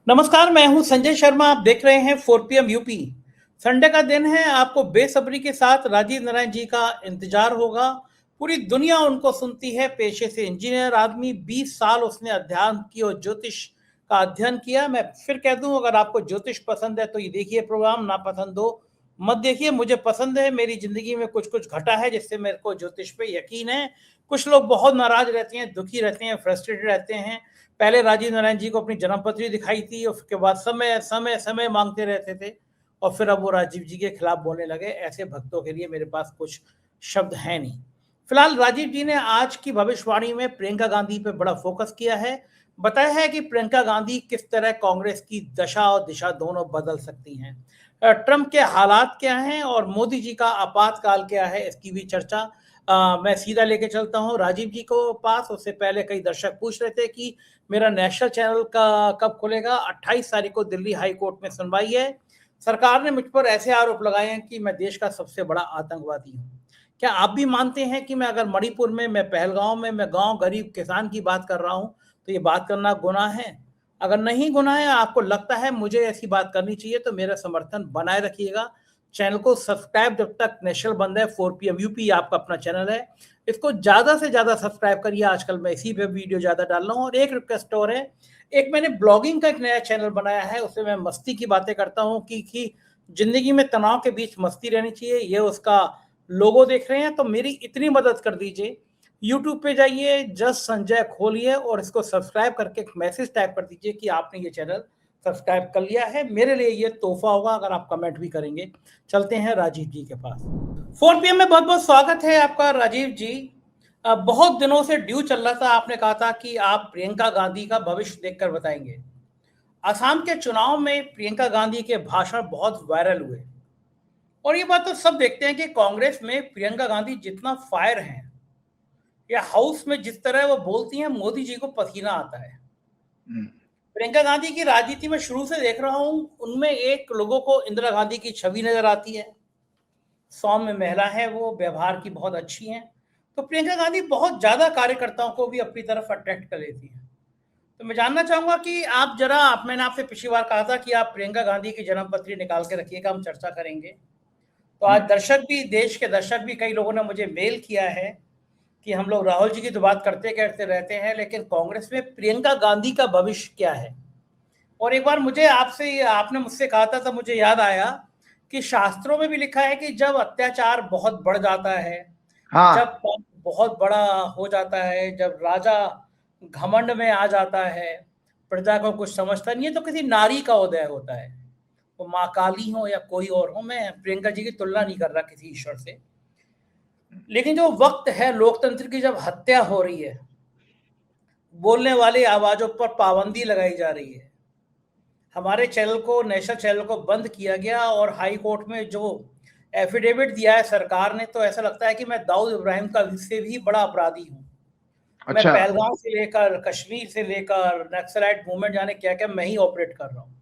नमस्कार, मैं हूं संजय शर्मा। आप देख रहे हैं 4 PM यूपी। संडे का दिन है, आपको बेसब्री के साथ राजीव नारायण जी का इंतजार होगा। पूरी दुनिया उनको सुनती है। पेशे से इंजीनियर आदमी, 20 साल उसने अध्यात्म की और ज्योतिष का अध्ययन किया। मैं फिर कह दूं, अगर आपको ज्योतिष पसंद है तो ये देखिए प्रोग्राम, ना पसंद हो मत देखिए। मुझे पसंद है, मेरी जिंदगी में कुछ कुछ घटा है जिससे मेरे को ज्योतिष पे यकीन है। कुछ लोग बहुत नाराज रहते हैं, दुखी रहते हैं, फ्रस्ट्रेटेड रहते हैं। पहले राजीव नारायण जी को अपनी जन्मपत्री दिखाई थी, उसके बाद समय समय समय मांगते रहते थे, और फिर अब वो राजीव जी के खिलाफ बोलने लगे। ऐसे भक्तों के लिए मेरे पास कुछ शब्द हैं नहीं। फिलहाल राजीव जी ने आज की भविष्यवाणी में प्रियंका गांधी पे बड़ा फोकस किया है। बताया है कि प्रियंका गांधी किस तरह कांग्रेस की दशा और दिशा दोनों बदल सकती हैं। ट्रंप के हालात क्या हैं और मोदी जी का आपातकाल क्या है, इसकी भी चर्चा मैं सीधा लेके चलता हूं राजीव जी को पास। उससे पहले कई दर्शक पूछ रहे थे कि मेरा नेशनल चैनल का कब खुलेगा। 28 तारीख को दिल्ली हाई कोर्ट में सुनवाई है। सरकार ने मुझ पर ऐसे आरोप लगाए हैं कि मैं देश का सबसे बड़ा आतंकवादी हूं। क्या आप भी मानते हैं कि मैं अगर मणिपुर में, मैं पहलगांव में, मैं गांव गरीब किसान की बात कर रहा हूं तो ये बात करना गुनाह है? अगर नहीं गुनाह है, आपको लगता है मुझे ऐसी बात करनी चाहिए, तो मेरा समर्थन बनाए रखिएगा। चैनल को सब्सक्राइब, जब तक नेशनल बंद है। 4 PM यूपी आपका अपना चैनल है, इसको ज्यादा से ज्यादा सब्सक्राइब करिए। आजकल मैं इसी पे वीडियो ज्यादा डाल रहा हूँ। और एक रिक्वेस्ट और है, एक मैंने ब्लॉगिंग का एक नया चैनल बनाया है, उसमें मैं मस्ती की बातें करता हूँ कि जिंदगी में तनाव के बीच मस्ती रहनी चाहिए। ये उसका लोगो देख रहे हैं, तो मेरी इतनी मदद कर दीजिए। यूट्यूब पे जाइए, जस्ट संजय खोलिए और इसको सब्सक्राइब करके एक मैसेज टाइप कर दीजिए कि आपने ये चैनल सब्सक्राइब कर लिया है। मेरे लिए ये तोहफा होगा अगर आप कमेंट भी करेंगे। चलते हैं राजीव जी के पास। 4 PM में बहुत बहुत स्वागत है आपका राजीव जी। बहुत दिनों से ड्यू चल रहा था, आपने कहा था कि आप प्रियंका गांधी का भविष्य देखकर बताएंगे। असम के चुनाव में प्रियंका गांधी के भाषण बहुत वायरल हुए, और ये बात तो सब देखते हैं कि कांग्रेस में प्रियंका गांधी जितना फायर है, या हाउस में जिस तरह वो बोलती हैं, मोदी जी को पसीना आता है। प्रियंका गांधी की राजनीति में शुरू से देख रहा हूं, उनमें एक लोगों को इंदिरा गांधी की छवि नजर आती है। सौम्य महिला है वो, व्यवहार की बहुत अच्छी हैं। तो प्रियंका गांधी बहुत ज्यादा कार्यकर्ताओं को भी अपनी तरफ अट्रैक्ट कर लेती है। तो मैं जानना चाहूंगा कि आप जरा, आप, मैंने आपसे पिछली बार कहा था कि आप प्रियंका गांधी की जन्मपत्री निकाल के रखिएगा, हम चर्चा करेंगे। तो आज दर्शक भी, देश के दर्शक भी, कई लोगों ने मुझे मेल किया है कि हम लोग राहुल जी की तो बात करते करते रहते हैं, लेकिन कांग्रेस में प्रियंका गांधी का भविष्य क्या है। और एक बार मुझे आपसे, आपने मुझसे कहा था, तब मुझे याद आया कि शास्त्रों में भी लिखा है कि जब अत्याचार बहुत बढ़ जाता है, जब हाँ। पाप बहुत बड़ा हो जाता है, जब राजा घमंड में आ जाता है, प्रजा को कुछ समझता नहीं है, तो किसी नारी का उदय होता है। वो माँ काली हो या कोई और हो, मैं प्रियंका जी की तुलना नहीं कर रहा किसी ईश्वर से। लेकिन जो वक्त है लोकतंत्र की, जब हत्या हो रही है, बोलने वाली आवाजों पर पाबंदी लगाई जा रही है, हमारे चैनल को, नेशनल चैनल को बंद किया गया, और हाई कोर्ट में जो एफिडेविट दिया है सरकार ने, तो ऐसा लगता है कि मैं दाऊद इब्राहिम का से भी बड़ा अपराधी हूँ। मैं अच्छा। पहलगाम से लेकर, कश्मीर से लेकर, नक्सलाइट मूवमेंट, जाने क्या क्या मैं ही ऑपरेट कर रहा हूँ।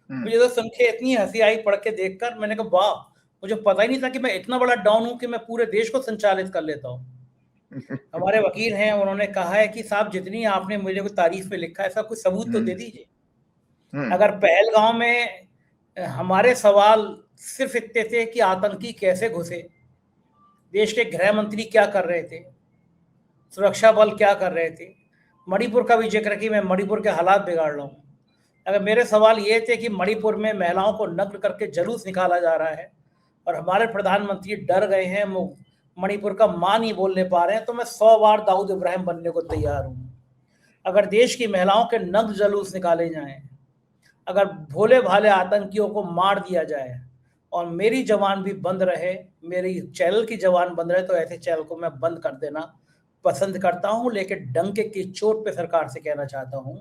हुँ। मुझे तो सुन के इतनी हंसी आई पढ़ के देखकर, मैंने कहा वाह, मुझे पता ही नहीं था कि मैं इतना बड़ा डॉन हूँ कि मैं पूरे देश को संचालित कर लेता हूँ। हमारे वकील हैं, उन्होंने कहा है कि साहब, जितनी आपने मुझे को तारीफ में लिखा है, सब कुछ सबूत तो हुँ, दे दीजिए। हुँ। अगर पहलगांव में हमारे सवाल सिर्फ इतने थे कि आतंकी कैसे घुसे, देश के गृह मंत्री क्या कर रहे थे, सुरक्षा बल क्या कर रहे थे, मणिपुर का भी जिक्र कि मैं मणिपुर के हालात बिगाड़ रहा हूँ, अगर मेरे सवाल ये थे कि मणिपुर में महिलाओं को नग्न करके जुलूस निकाला जा रहा है और हमारे प्रधानमंत्री डर गए हैं, मणिपुर का मां नहीं बोलने पा रहे हैं, तो मैं 100 बार दाऊद इब्राहिम बनने को तैयार हूँ। अगर देश की महिलाओं के नग्न जुलूस निकाले जाएं, अगर भोले भाले आतंकियों को मार दिया जाए और मेरी जवान भी बंद रहे, मेरी चैनल की जवान बंद रहे, तो ऐसे चैनल को मैं बंद कर देना पसंद करता हूं। लेकिन डंके की चोट पे सरकार से कहना चाहता हूं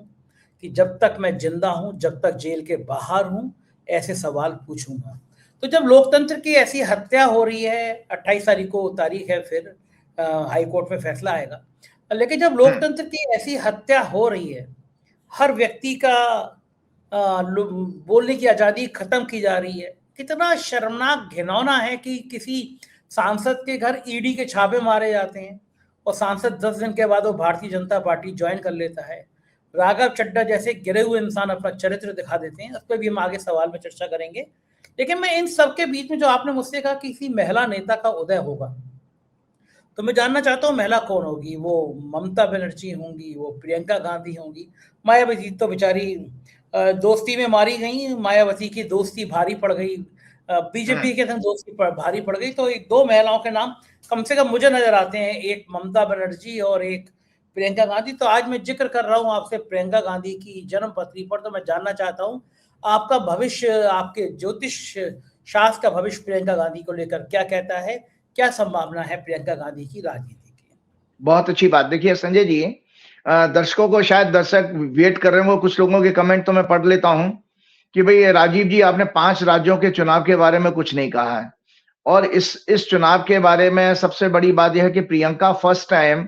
कि जब तक मैं जिंदा हूं, जब तक जेल के बाहर हूं, ऐसे सवाल पूछूंगा। तो जब लोकतंत्र की ऐसी हत्या हो रही है, 28 तारीख को तारीख है, फिर हाई कोर्ट में फैसला आएगा, लेकिन जब हुँ। लोकतंत्र की ऐसी हत्या हो रही है, हर व्यक्ति का बोलने की आज़ादी खत्म की जा रही है, कितना शर्मनाक, घिनौना है कि किसी सांसद के घर ईडी के छापे मारे जाते हैं और सांसद 10 दिन के बाद वो भारतीय जनता पार्टी ज्वाइन कर लेता है। राघव चड्ढा जैसे गिरे हुए इंसान अपना चरित्र दिखा देते हैं, उस पर भी हम आगे सवाल में चर्चा करेंगे। लेकिन मैं इन सबके बीच में जो आपने मुझसे कहा कि किसी महिला नेता का उदय होगा, तो मैं जानना चाहता हूँ महिला कौन होगी? वो ममता बनर्जी होंगी, वो प्रियंका गांधी होंगी, मायावती तो बेचारी दोस्ती में मारी गई, मायावती की दोस्ती भारी पड़ गई, बीजेपी के संग दोस्ती भारी पड़ गई। तो दो महिलाओं के नाम कम से कम मुझे नजर आते हैं, एक ममता बनर्जी और एक प्रियंका गांधी। तो आज मैं जिक्र कर रहा हूं आपसे प्रियंका गांधी की जन्म पत्री पर। तो मैं जानना चाहता हूं आपका भविष्य, आपके ज्योतिष शास्त्र का भविष्य प्रियंका गांधी को लेकर क्या कहता है? क्या संभावना है प्रियंका गांधी की राजनीति की? बहुत अच्छी बात। देखिए संजय जी, दर्शकों को, शायद दर्शक वेट कर रहे होंगे, कुछ लोगों के कमेंट तो मैं पढ़ लेता हूं कि भाई राजीव जी, आपने 5 राज्यों के चुनाव के बारे में कुछ नहीं कहा है। और इस चुनाव के बारे में सबसे बड़ी बात यह है कि Priyanka first time,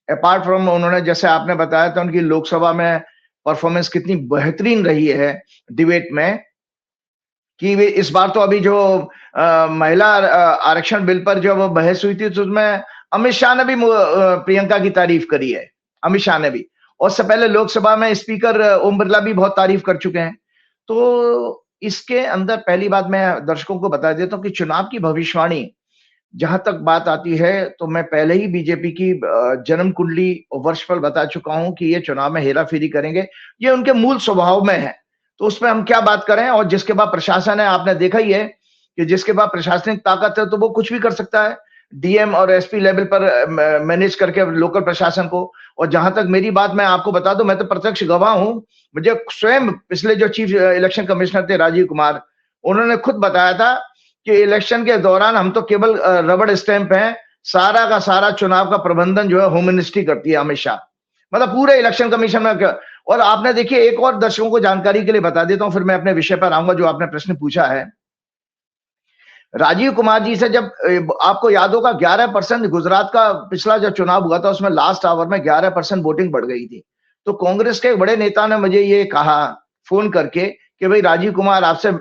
apart from उन्होंने जैसे आपने बताया था उनकी लोकसभा में परफॉर्मेंस कितनी बेहतरीन रही है डिबेट में, कि वे इस बार तो अभी जो महिला आरक्षण बिल पर जो वो बहस हुई थी, तो उसमें अमित शाह ने भी प्रियंका की तारीफ करी है, अमित शाह ने भी। और उससे पहले लोकसभा में स्पीकर ओम बिरला भी बहुत तारीफ कर चुके हैं। तो इसके अंदर पहली बात मैं दर्शकों को बता देता हूँ कि चुनाव की भविष्यवाणी जहां तक बात आती है, तो मैं पहले ही बीजेपी की जन्म कुंडली और वर्षफल बता चुका हूं कि ये चुनाव में हेरा फेरी करेंगे, ये उनके मूल स्वभाव में है। तो उसमें हम क्या बात करें? और जिसके बाद प्रशासन है, आपने देखा ही है कि जिसके बाद प्रशासनिक ताकत है तो वो कुछ भी कर सकता है, डीएम और एसपी लेवल पर मैनेज करके लोकल प्रशासन को। और जहां तक मेरी बात, मैं आपको बता दूं, मैं तो प्रत्यक्ष गवाह हूं। मुझे स्वयं पिछले जो चीफ इलेक्शन कमिश्नर थे राजीव कुमार, उन्होंने खुद बताया था कि इलेक्शन के दौरान हम तो केवल रबड़ स्टैंप हैं, सारा का सारा चुनाव का प्रबंधन जो है होम मिनिस्ट्री करती है, अमित शाह, मतलब पूरे इलेक्शन कमीशन में। और आपने देखिए, एक और दर्शकों को जानकारी के लिए बता देता हूं, फिर मैं अपने विषय पर आऊंगा जो आपने प्रश्न पूछा है। राजीव कुमार जी से जब आपको याद होगा 11% गुजरात का पिछला जो चुनाव हुआ था, उसमें लास्ट आवर में 11% वोटिंग बढ़ गई थी। तो कांग्रेस के एक बड़े नेता ने मुझे ये कहा फोन करके कि भाई राजीव कुमार आपसे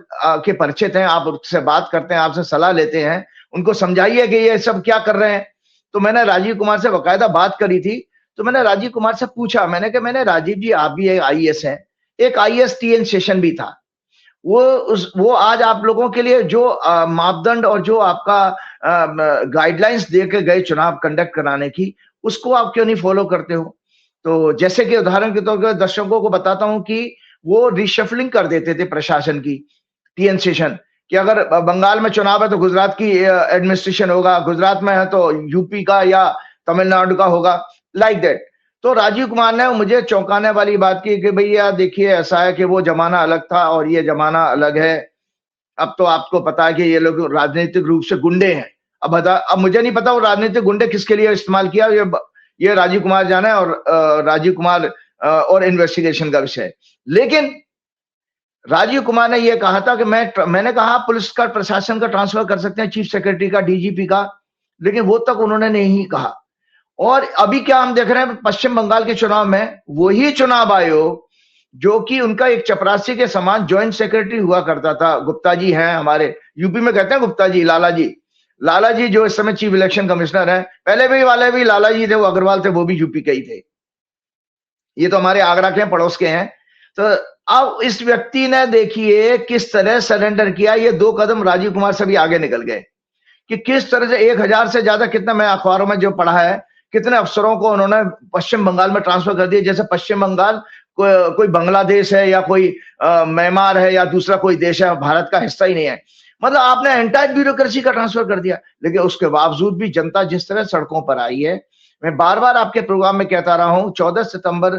के परिचित हैं, आप उससे बात करते हैं, आपसे सलाह लेते हैं, उनको समझाइए कि ये सब क्या कर रहे हैं। तो मैंने राजीव कुमार से बकायदा बात करी थी। तो मैंने राजीव कुमार से पूछा, मैंने कहा मैंने राजीव जी, आप भी एक आईएएस हैं, एक आईएएस टीएन सेशन भी था, वो आज आप लोगों के लिए जो मापदंड और जो आपका गाइडलाइंस दे के गए चुनाव कंडक्ट कराने की, उसको आप क्यों नहीं फॉलो करते हो? तो जैसे कि उदाहरण के तौर पर दर्शकों को बताता हूं कि वो रिशफलिंग कर देते थे प्रशासन की, टीएन सेशन, कि अगर बंगाल में चुनाव है तो गुजरात की एडमिनिस्ट्रेशन होगा, गुजरात में है तो यूपी का या तमिलनाडु का होगा, लाइक दैट। तो राजीव कुमार ने मुझे चौंकाने वाली बात की कि भैया देखिए, ऐसा है कि वो जमाना अलग था और ये जमाना अलग है। अब तो आपको पता है कि ये लोग राजनीतिक रूप से गुंडे हैं। अब मुझे नहीं पता वो राजनीतिक गुंडे किसके लिए इस्तेमाल किया, ये राजीव कुमार जाने, और राजीव कुमार और इन्वेस्टिगेशन का विषय। लेकिन राजीव कुमार ने यह कहा था कि मैंने कहा पुलिस का, प्रशासन का ट्रांसफर कर सकते हैं, चीफ सेक्रेटरी का, डीजीपी का, लेकिन वो तक उन्होंने नहीं कहा। और अभी क्या हम देख रहे हैं पश्चिम बंगाल के चुनाव में, वही चुनाव आयोग जो कि उनका एक चपरासी के समान ज्वाइंट सेक्रेटरी हुआ करता था, गुप्ता जी हैं हमारे यूपी में, कहते हैं गुप्ता जी, लाला जी जो इस समय चीफ इलेक्शन कमिश्नर है, पहले भी वाले भी लाला जी थे, वो अग्रवाल थे, वो भी यूपी के ही थे, ये तो हमारे आगरा के पड़ोस के हैं। तो अब इस व्यक्ति ने देखिए किस तरह सरेंडर किया, ये 2 कदम राजीव कुमार से भी आगे निकल गए, कि किस तरह से 1000 से ज्यादा, कितना मैं अखबारों में जो पढ़ा है, कितने अफसरों को उन्होंने पश्चिम बंगाल में ट्रांसफर कर दिया, जैसे पश्चिम बंगाल कोई बांग्लादेश है या कोई म्यांमार है या दूसरा कोई देश है, भारत का हिस्सा ही नहीं है। मतलब आपने एंटायर ब्यूरोक्रेसी का ट्रांसफर कर दिया। लेकिन उसके बावजूद भी जनता जिस तरह सड़कों पर आई है, मैं बार बार आपके प्रोग्राम में कहता रहा हूं, 14 सितंबर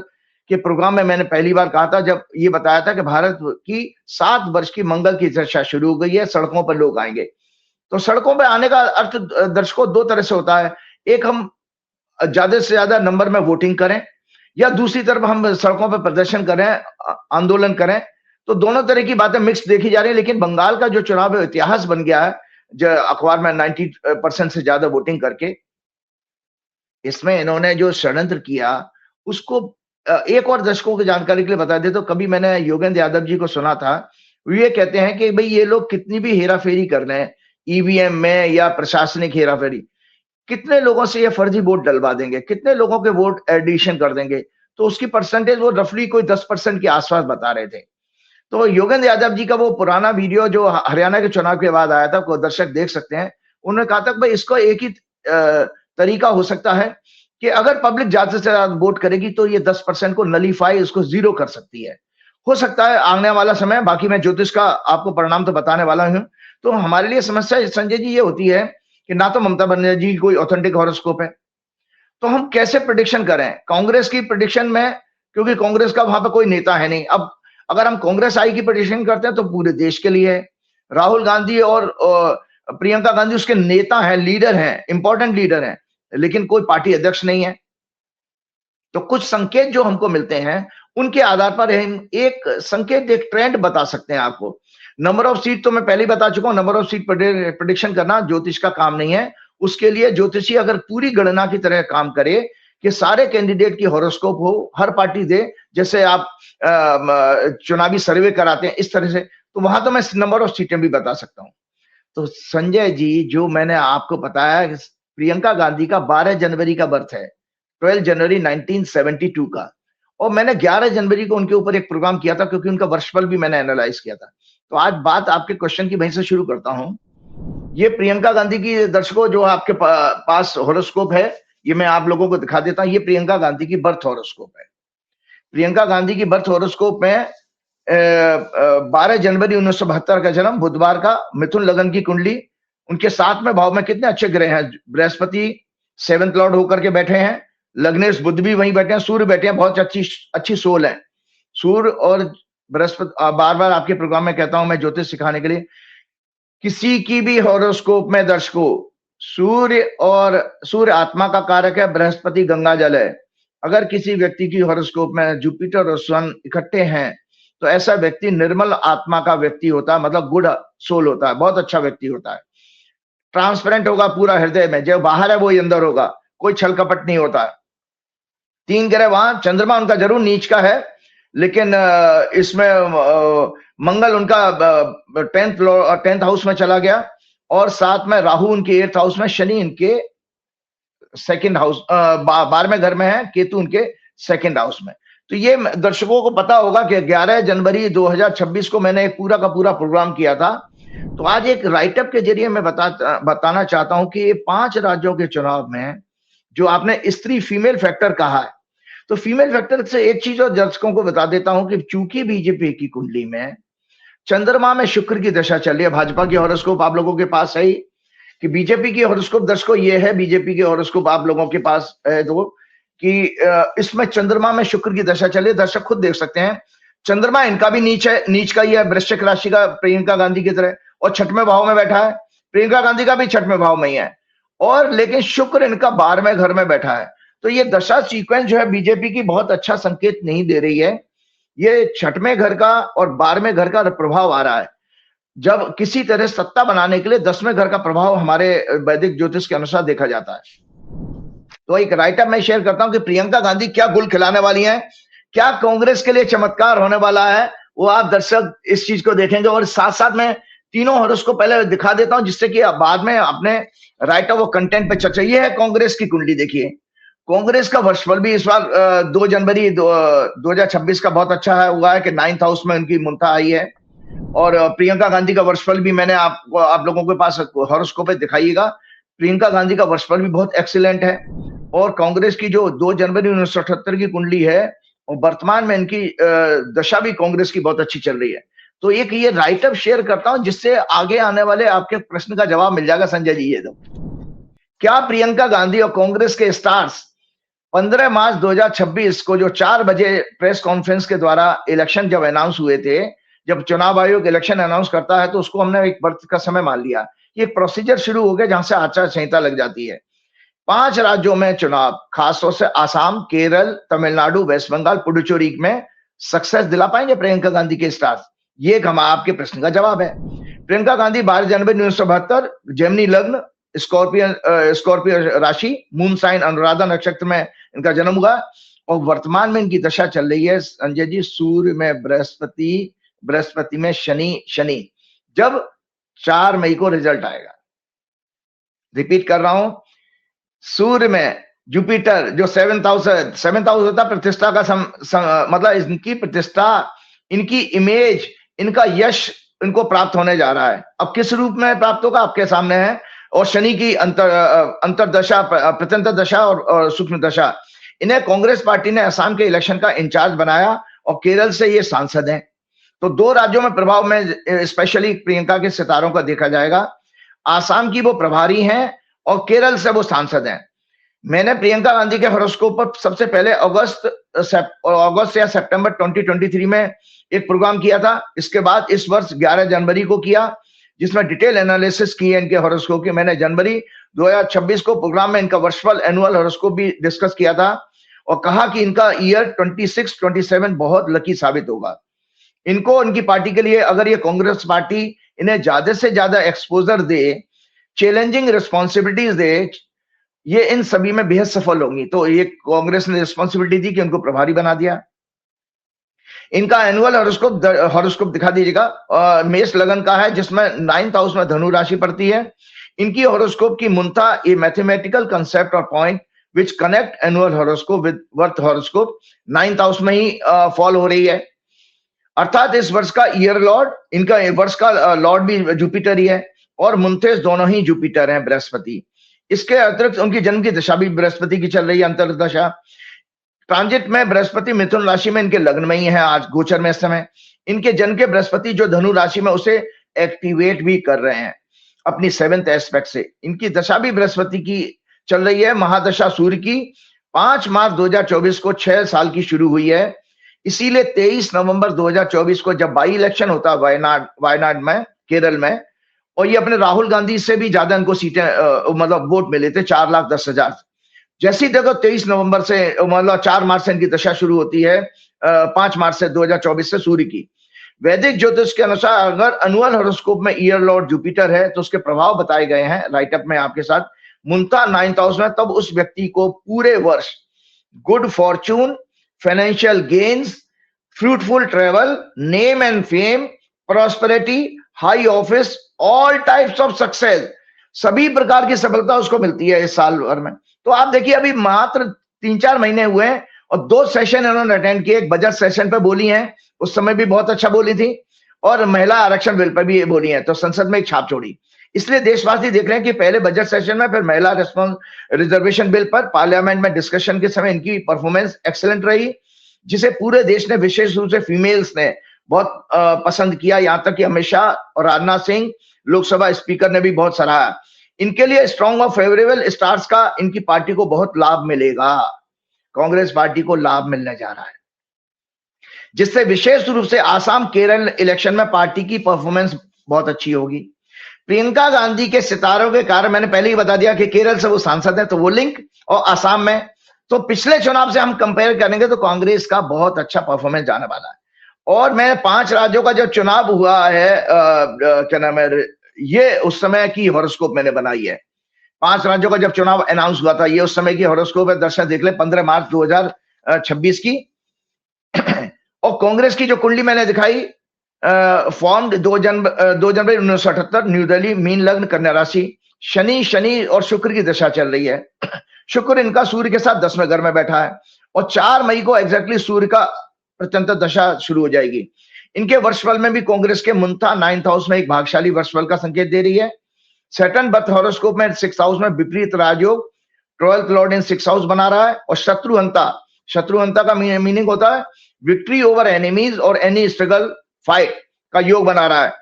के प्रोग्राम में मैंने पहली बार कहा था, जब ये बताया था कि भारत की 7 वर्ष की मंगल की चर्चा शुरू हो गई है, सड़कों पर लोग आएंगे। तो सड़कों पर आने का अर्थ दर्शकों 2 तरह से होता है, एक हम ज्यादा से ज्यादा नंबर में वोटिंग करें, या दूसरी तरफ हम सड़कों पर प्रदर्शन करें, आंदोलन करें। तो दोनों तरह की बातें मिक्स देखी जा रही है। लेकिन बंगाल का जो चुनाव है इतिहास बन गया है, जो अखबार में 90% से ज्यादा वोटिंग करके, इसमें इन्होंने जो षड्यंत्र किया उसको एक और दर्शकों की जानकारी के लिए बता दे, तो कभी मैंने योगेंद्र यादव जी को सुना था, ये कहते हैं कि भाई ये लोग कितनी भी हेराफेरी कर रहे हैं ईवीएम में या प्रशासनिक हेराफेरी, कितने लोगों से ये फर्जी वोट डलवा देंगे, कितने लोगों के वोट एडिशन कर देंगे। तो उसकी परसेंटेज वो रफली कोई 10% के आसपास बता रहे थे। तो योगेंद्र यादव जी का वो पुराना वीडियो जो हरियाणा के चुनाव के बाद आया था, को दर्शक देख सकते हैं। उन्होंने कहा था कि भाई इसका एक ही तरीका हो सकता है कि अगर पब्लिक ज्यादा से ज्यादा वोट करेगी तो ये 10% को नलीफाई, उसको जीरो कर सकती है। हो सकता है आने वाला समय, बाकी मैं ज्योतिष का आपको परिणाम तो बताने वाला हूं। तो हमारे लिए समस्या संजय जी ये होती है कि ना तो ममता बनर्जी की कोई ऑथेंटिक हॉरोस्कोप है, तो हम कैसे प्रेडिक्शन करें कांग्रेस की प्रेडिक्शन में, क्योंकि कांग्रेस का वहां पर कोई नेता है नहीं। अब अगर हम कांग्रेस आई की प्रेडिक्शन करते हैं तो पूरे देश के लिए है। राहुल गांधी और प्रियंका गांधी उसके नेता हैं, लीडर हैं, इंपॉर्टेंट लीडर हैं, लेकिन कोई पार्टी अध्यक्ष नहीं है। तो कुछ संकेत जो हमको मिलते हैं उनके आधार पर हम एक संकेत, एक ट्रेंड बता सकते हैं आपको। नंबर ऑफ सीट तो मैं पहले ही बता चुका हूं, नंबर ऑफ सीट प्रेडिक्शन करना ज्योतिष का काम नहीं है। उसके लिए ज्योतिषी अगर पूरी गणना की तरह काम करे कि सारे कैंडिडेट की हॉरोस्कोप हो, हर पार्टी दे, जैसे आप चुनावी सर्वे कराते हैं इस तरह से, तो वहां तो मैं नंबर ऑफ सीटें भी बता सकता हूं। तो संजय जी, जो मैंने आपको बताया, प्रियंका गांधी का 12 जनवरी का बर्थ है, 12 जनवरी 1972 का, और मैंने 11 जनवरी को उनके ऊपर एक प्रोग्राम किया था क्योंकि उनका वर्षफल भी मैंने एनालाइज किया था। तो आज बात आपके क्वेश्चन की वहीं से शुरू करता हूं। ये प्रियंका गांधी की, दर्शकों जो आपके पास हॉरोस्कोप है, ये मैं आप लोगों को दिखा देता हूं। ये प्रियंका गांधी की बर्थ हॉरोस्कोप है। प्रियंका गांधी की बर्थ हॉरोस्कोप में 12 जनवरी 1972 का जन्म, बुधवार का, मिथुन लगन की कुंडली। उनके 7वें भाव में कितने अच्छे ग्रह हैं। बृहस्पति 7th लॉर्ड होकर के बैठे हैं, लग्नेश बुध भी वहीं बैठे हैं, सूर्य बैठे हैं, बहुत अच्छी सोल है। सूर्य और बृहस्पति, बार बार आपके प्रोग्राम में कहता हूं मैं ज्योतिष सिखाने के लिए, किसी की भी हॉरोस्कोप में दर्शकों, सूर्य आत्मा का कारक है, बृहस्पति गंगा जल है। अगर किसी व्यक्ति की हॉरोस्कोप में जुपिटर और सन इकट्ठे हैं तो ऐसा व्यक्ति निर्मल आत्मा का व्यक्ति होता है, मतलब गुड सोल होता है, बहुत अच्छा व्यक्ति होता है। ट्रांसपेरेंट होगा पूरा हृदय में, जो बाहर है वो ही अंदर होगा, कोई छल कपट नहीं होता है। 3 ग्रह वहां, चंद्रमा उनका जरूर नीच का है, लेकिन इसमें मंगल उनका 10th हाउस में चला गया, और साथ में राहु उनके 8th हाउस में, शनि इनके 2nd हाउस 12वें घर में है, केतु उनके 2nd हाउस में। तो ये दर्शकों को पता होगा कि 11 जनवरी 2026 को मैंने एक पूरा का पूरा प्रोग्राम किया था। तो आज एक राइटअप के जरिए मैं बताना चाहता हूं कि ये 5 राज्यों के चुनाव में जो आपने स्त्री फीमेल फैक्टर कहा है, तो फीमेल फैक्टर से एक चीज और दर्शकों को बता देता हूं कि चूंकि बीजेपी की कुंडली में चंद्रमा में शुक्र की दशा चल रही है, भाजपा की हॉरोस्कोप आप लोगों के पास है ही, कि बीजेपी की हॉरोस्कोप दर्शकों ये है, बीजेपी की हॉरोस्कोप आप लोगों के पास है दो, कि इसमें चंद्रमा में शुक्र की दशा चल रही है। दर्शक खुद देख सकते हैं, चंद्रमा इनका भी नीच का ही है, वृश्चिक राशि का, प्रियंका गांधी की तरह, और 6वें भाव में बैठा है। प्रियंका गांधी का भी 6वें भाव में ही है, और लेकिन शुक्र इनका 12वें घर में बैठा है। तो ये दशा सीक्वेंस जो है बीजेपी की बहुत अच्छा संकेत नहीं दे रही है। ये 6वें घर का और 12वें घर का प्रभाव आ रहा है। जब किसी तरह सत्ता बनाने के लिए 10वें घर का प्रभाव हमारे वैदिक ज्योतिष के अनुसार देखा जाता है। तो एक राइटअप मैं शेयर करता हूं कि प्रियंका गांधी क्या गुल खिलाने वाली हैं, क्या कांग्रेस के लिए चमत्कार होने वाला है, वो आप दर्शक इस चीज को देखेंगे। और साथ साथ मैं तीनों हॉरोस्कोप को पहले दिखा देता हूं, जिससे कि बाद में अपने राइटअप वो कंटेंट पे चर्चा। ये है कांग्रेस की कुंडली, देखिए कांग्रेस का वर्षफल भी इस बार 2 जनवरी 2026 का बहुत अच्छा है, हुआ है कि 9th हाउस में उनकी मुंता आई है। और प्रियंका गांधी का वर्षफल भी मैंने आप लोगों के पास हॉरोस्कोप पे दिखाइएगा। प्रियंका गांधी का वर्षफल भी बहुत एक्सीलेंट है। और कांग्रेस की जो 2 जनवरी 1978 की कुंडली है, और वर्तमान में इनकी दशा भी कांग्रेस की बहुत अच्छी चल रही है। तो एक ये राइटअप शेयर करता हूं, जिससे आगे आने वाले आपके प्रश्न का जवाब मिल जाएगा संजय जी। ये तो क्या प्रियंका गांधी और कांग्रेस के स्टार्स 15 मार्च 2026 को जो 4 बजे प्रेस कॉन्फ्रेंस के द्वारा इलेक्शन जब अनाउंस हुए थे, जब चुनाव आयोग इलेक्शन अनाउंस करता है तो उसको हमने एक वर्ष का समय मान लिया, ये प्रोसीजर शुरू हो गया जहां से आचार संहिता लग जाती है। 5 राज्यों में चुनाव, खासतौर से आसाम, केरल, तमिलनाडु, वेस्ट बंगाल, पुडुचेरी में सक्सेस दिला पाएंगे प्रियंका गांधी के स्टार्स? ये एक हम आपके प्रश्न का जवाब है। प्रियंका गांधी 12 जनवरी 1972, जेमिनी लग्न, स्कॉर्पियो राशि, मून साइन अनुराधा नक्षत्र में इनका जन्म हुआ, और वर्तमान में इनकी दशा चल रही है संजय जी, सूर्य में बृहस्पति में शनि। जब 4 मई को रिजल्ट आएगा, रिपीट कर रहा हूं, सूर्य में जुपिटर जो 7th हाउस होता है प्रतिष्ठा का मतलब इनकी प्रतिष्ठा, इनकी इमेज, इनका यश इनको प्राप्त होने जा रहा है। अब किस रूप में प्राप्त होगा आपके सामने है। और शनि की अंतरदशा, प्रत्यंतर दशा और सूक्ष्म दशा, इन्हें कांग्रेस पार्टी ने असम के इलेक्शन का इंचार्ज बनाया और केरल से ये सांसद हैं। तो 2 राज्यों में प्रभाव में स्पेशली प्रियंका के सितारों का देखा जाएगा। आसाम की वो प्रभारी हैं और केरल से वो सांसद हैं। मैंने प्रियंका गांधी के हॉरोस्कोप पर सबसे पहले अगस्त या सितंबर 2023 में एक प्रोग्राम किया था। इसके बाद इस वर्ष 11 जनवरी को किया, जिसमें डिटेल एनालिसिस की है इनके हॉरोस्कोप की। मैंने जनवरी 2026 को प्रोग्राम में इनका वर्चुअल एनुअल हॉरोस्कोप भी डिस्कस किया था और कहा कि इनका ईयर 26-27 बहुत लकी साबित होगा। इनको, इनकी पार्टी के लिए अगर ये कांग्रेस पार्टी इन्हें ज्यादा से ज्यादा एक्सपोजर दे, चैलेंजिंग रिस्पॉन्सिबिलिटीज दे, ये इन सभी में बेहद सफल होंगी। तो ये कांग्रेस ने रिस्पॉन्सिबिलिटी दी कि उनको प्रभारी बना दिया। इनका एनुअल हॉरोस्कोप दिखा दीजिएगा। मेष लगन का है, जिसमें 9th हाउस में धनु राशि पड़ती है। इनकी हॉरोस्कोप की मुंता ए मैथमेटिकल कंसेप्ट और point which connect annual horoscope with birth horoscope 9th house में ही फॉल हो रही है। अर्थात इस वर्ष का ईयर लॉर्ड, इनका वर्ष का लॉर्ड भी जुपिटर ही है और मुंतेज दोनों ही जुपिटर हैं, बृहस्पति। इसके अतिरिक्त उनकी जन्म की दशा भी बृहस्पति की चल रही है, अंतर्दशा। ट्रांजिट में बृहस्पति मिथुन राशि में इनके लग्न में ही है आज गोचर में इस समय। इनके जन्म के बृहस्पति जो धनु राशि में, उसे एक्टिवेट भी कर रहे हैं अपनी 7th एस्पेक्ट से। इनकी दशा भी बृहस्पति की चल रही है, महादशा सूर्य की 5 मार्च 2024 को 6 साल की शुरू हुई है। इसीलिए 23 नवंबर 2024 को जब बाई इलेक्शन होता है वायनाड में, केरल में, और ये अपने राहुल गांधी से भी ज्यादा इनको सीटें मतलब वोट मिले थे, 4,10,000। जैसी देखो 23 नवंबर से मतलब 4 मार्च से इनकी दशा शुरू होती है, 5 मार्च से 2024 से सूर्य की। वैदिक ज्योतिष के अनुसार अगर एनुअल हॉरोस्कोप में ईयर लॉर्ड जुपिटर है तो उसके प्रभाव बताए गए हैं राइटअप में आपके साथ। मुंता 9th हाउस में, तब उस व्यक्ति को पूरे वर्ष good Fortune, financial gains, fruitful travel, name and fame, prosperity, high office, all types of success, सभी प्रकार की सफलता उसको मिलती है इस साल भर में। तो आप देखिए अभी मात्र 3-4 महीने हुए हैं और 2 सेशन इन्होंने अटेंड किए। एक बजट सेशन पे बोली हैं, उस समय भी बहुत अच्छा बोली थी, और महिला आरक्षण बिल पर भी बोली है, तो संसद में एक छाप छोड़ी। इसलिए देशवासी देख रहे हैं कि पहले बजट सेशन में, फिर महिला रिजर्वेशन बिल पर पार्लियामेंट में डिस्कशन के समय इनकी परफॉर्मेंस एक्सीलेंट रही, जिसे पूरे देश ने, विशेष रूप से फीमेल्स ने बहुत पसंद किया। यहां तक कि अमित शाह और राजनाथ सिंह लोकसभा स्पीकर ने भी बहुत सराहा। इनके लिए स्ट्रॉन्ग और फेवरेबल स्टार्स का इनकी पार्टी को बहुत लाभ मिलेगा। कांग्रेस पार्टी को लाभ मिलने जा रहा है, जिससे विशेष रूप से आसाम केरल इलेक्शन में पार्टी की परफॉर्मेंस बहुत अच्छी होगी। प्रियंका गांधी के सितारों के कारण, मैंने पहले ही बता दिया कि केरल से वो सांसद है, तो वो लिंक, और आसाम में तो पिछले चुनाव से हम कंपेयर करेंगे तो कांग्रेस का बहुत अच्छा परफॉर्मेंस जाने वाला है। और मैं 5 राज्यों का जब चुनाव हुआ है, क्या नाम है, ये उस समय की हॉरोस्कोप मैंने बनाई है। 5 राज्यों का जब चुनाव अनाउंस हुआ था, ये उस समय की हॉरोस्कोप है। दर्शक देख ले, 15 मार्च 2026 की। और कांग्रेस की जो कुंडली मैंने दिखाई, फॉर्म 2 जनवरी 1978, न्यू दिल्ली, मीन लग्न, कन्या राशि, शनि और शुक्र की दशा चल रही है। शुक्र इनका सूर्य के साथ 10वें घर में बैठा है और 4 मई को एग्जैक्टली सूर्य का प्रत्यंतर दशा शुरू हो जाएगी। इनके वर्षफल में भी कांग्रेस के मुंता 9th हाउस में एक भाग्यशाली वर्षफल का संकेत दे रही है। सैटर्न बर्थ हॉरोस्कोप में 6th हाउस में विपरीत राजयोग, 12th लॉर्ड इन 6th हाउस बना रहा है। और शत्रुहंता का मीनिंग होता है विक्ट्री ओवर एनिमीज और एनी स्ट्रगल फाइट का योग बना रहा है।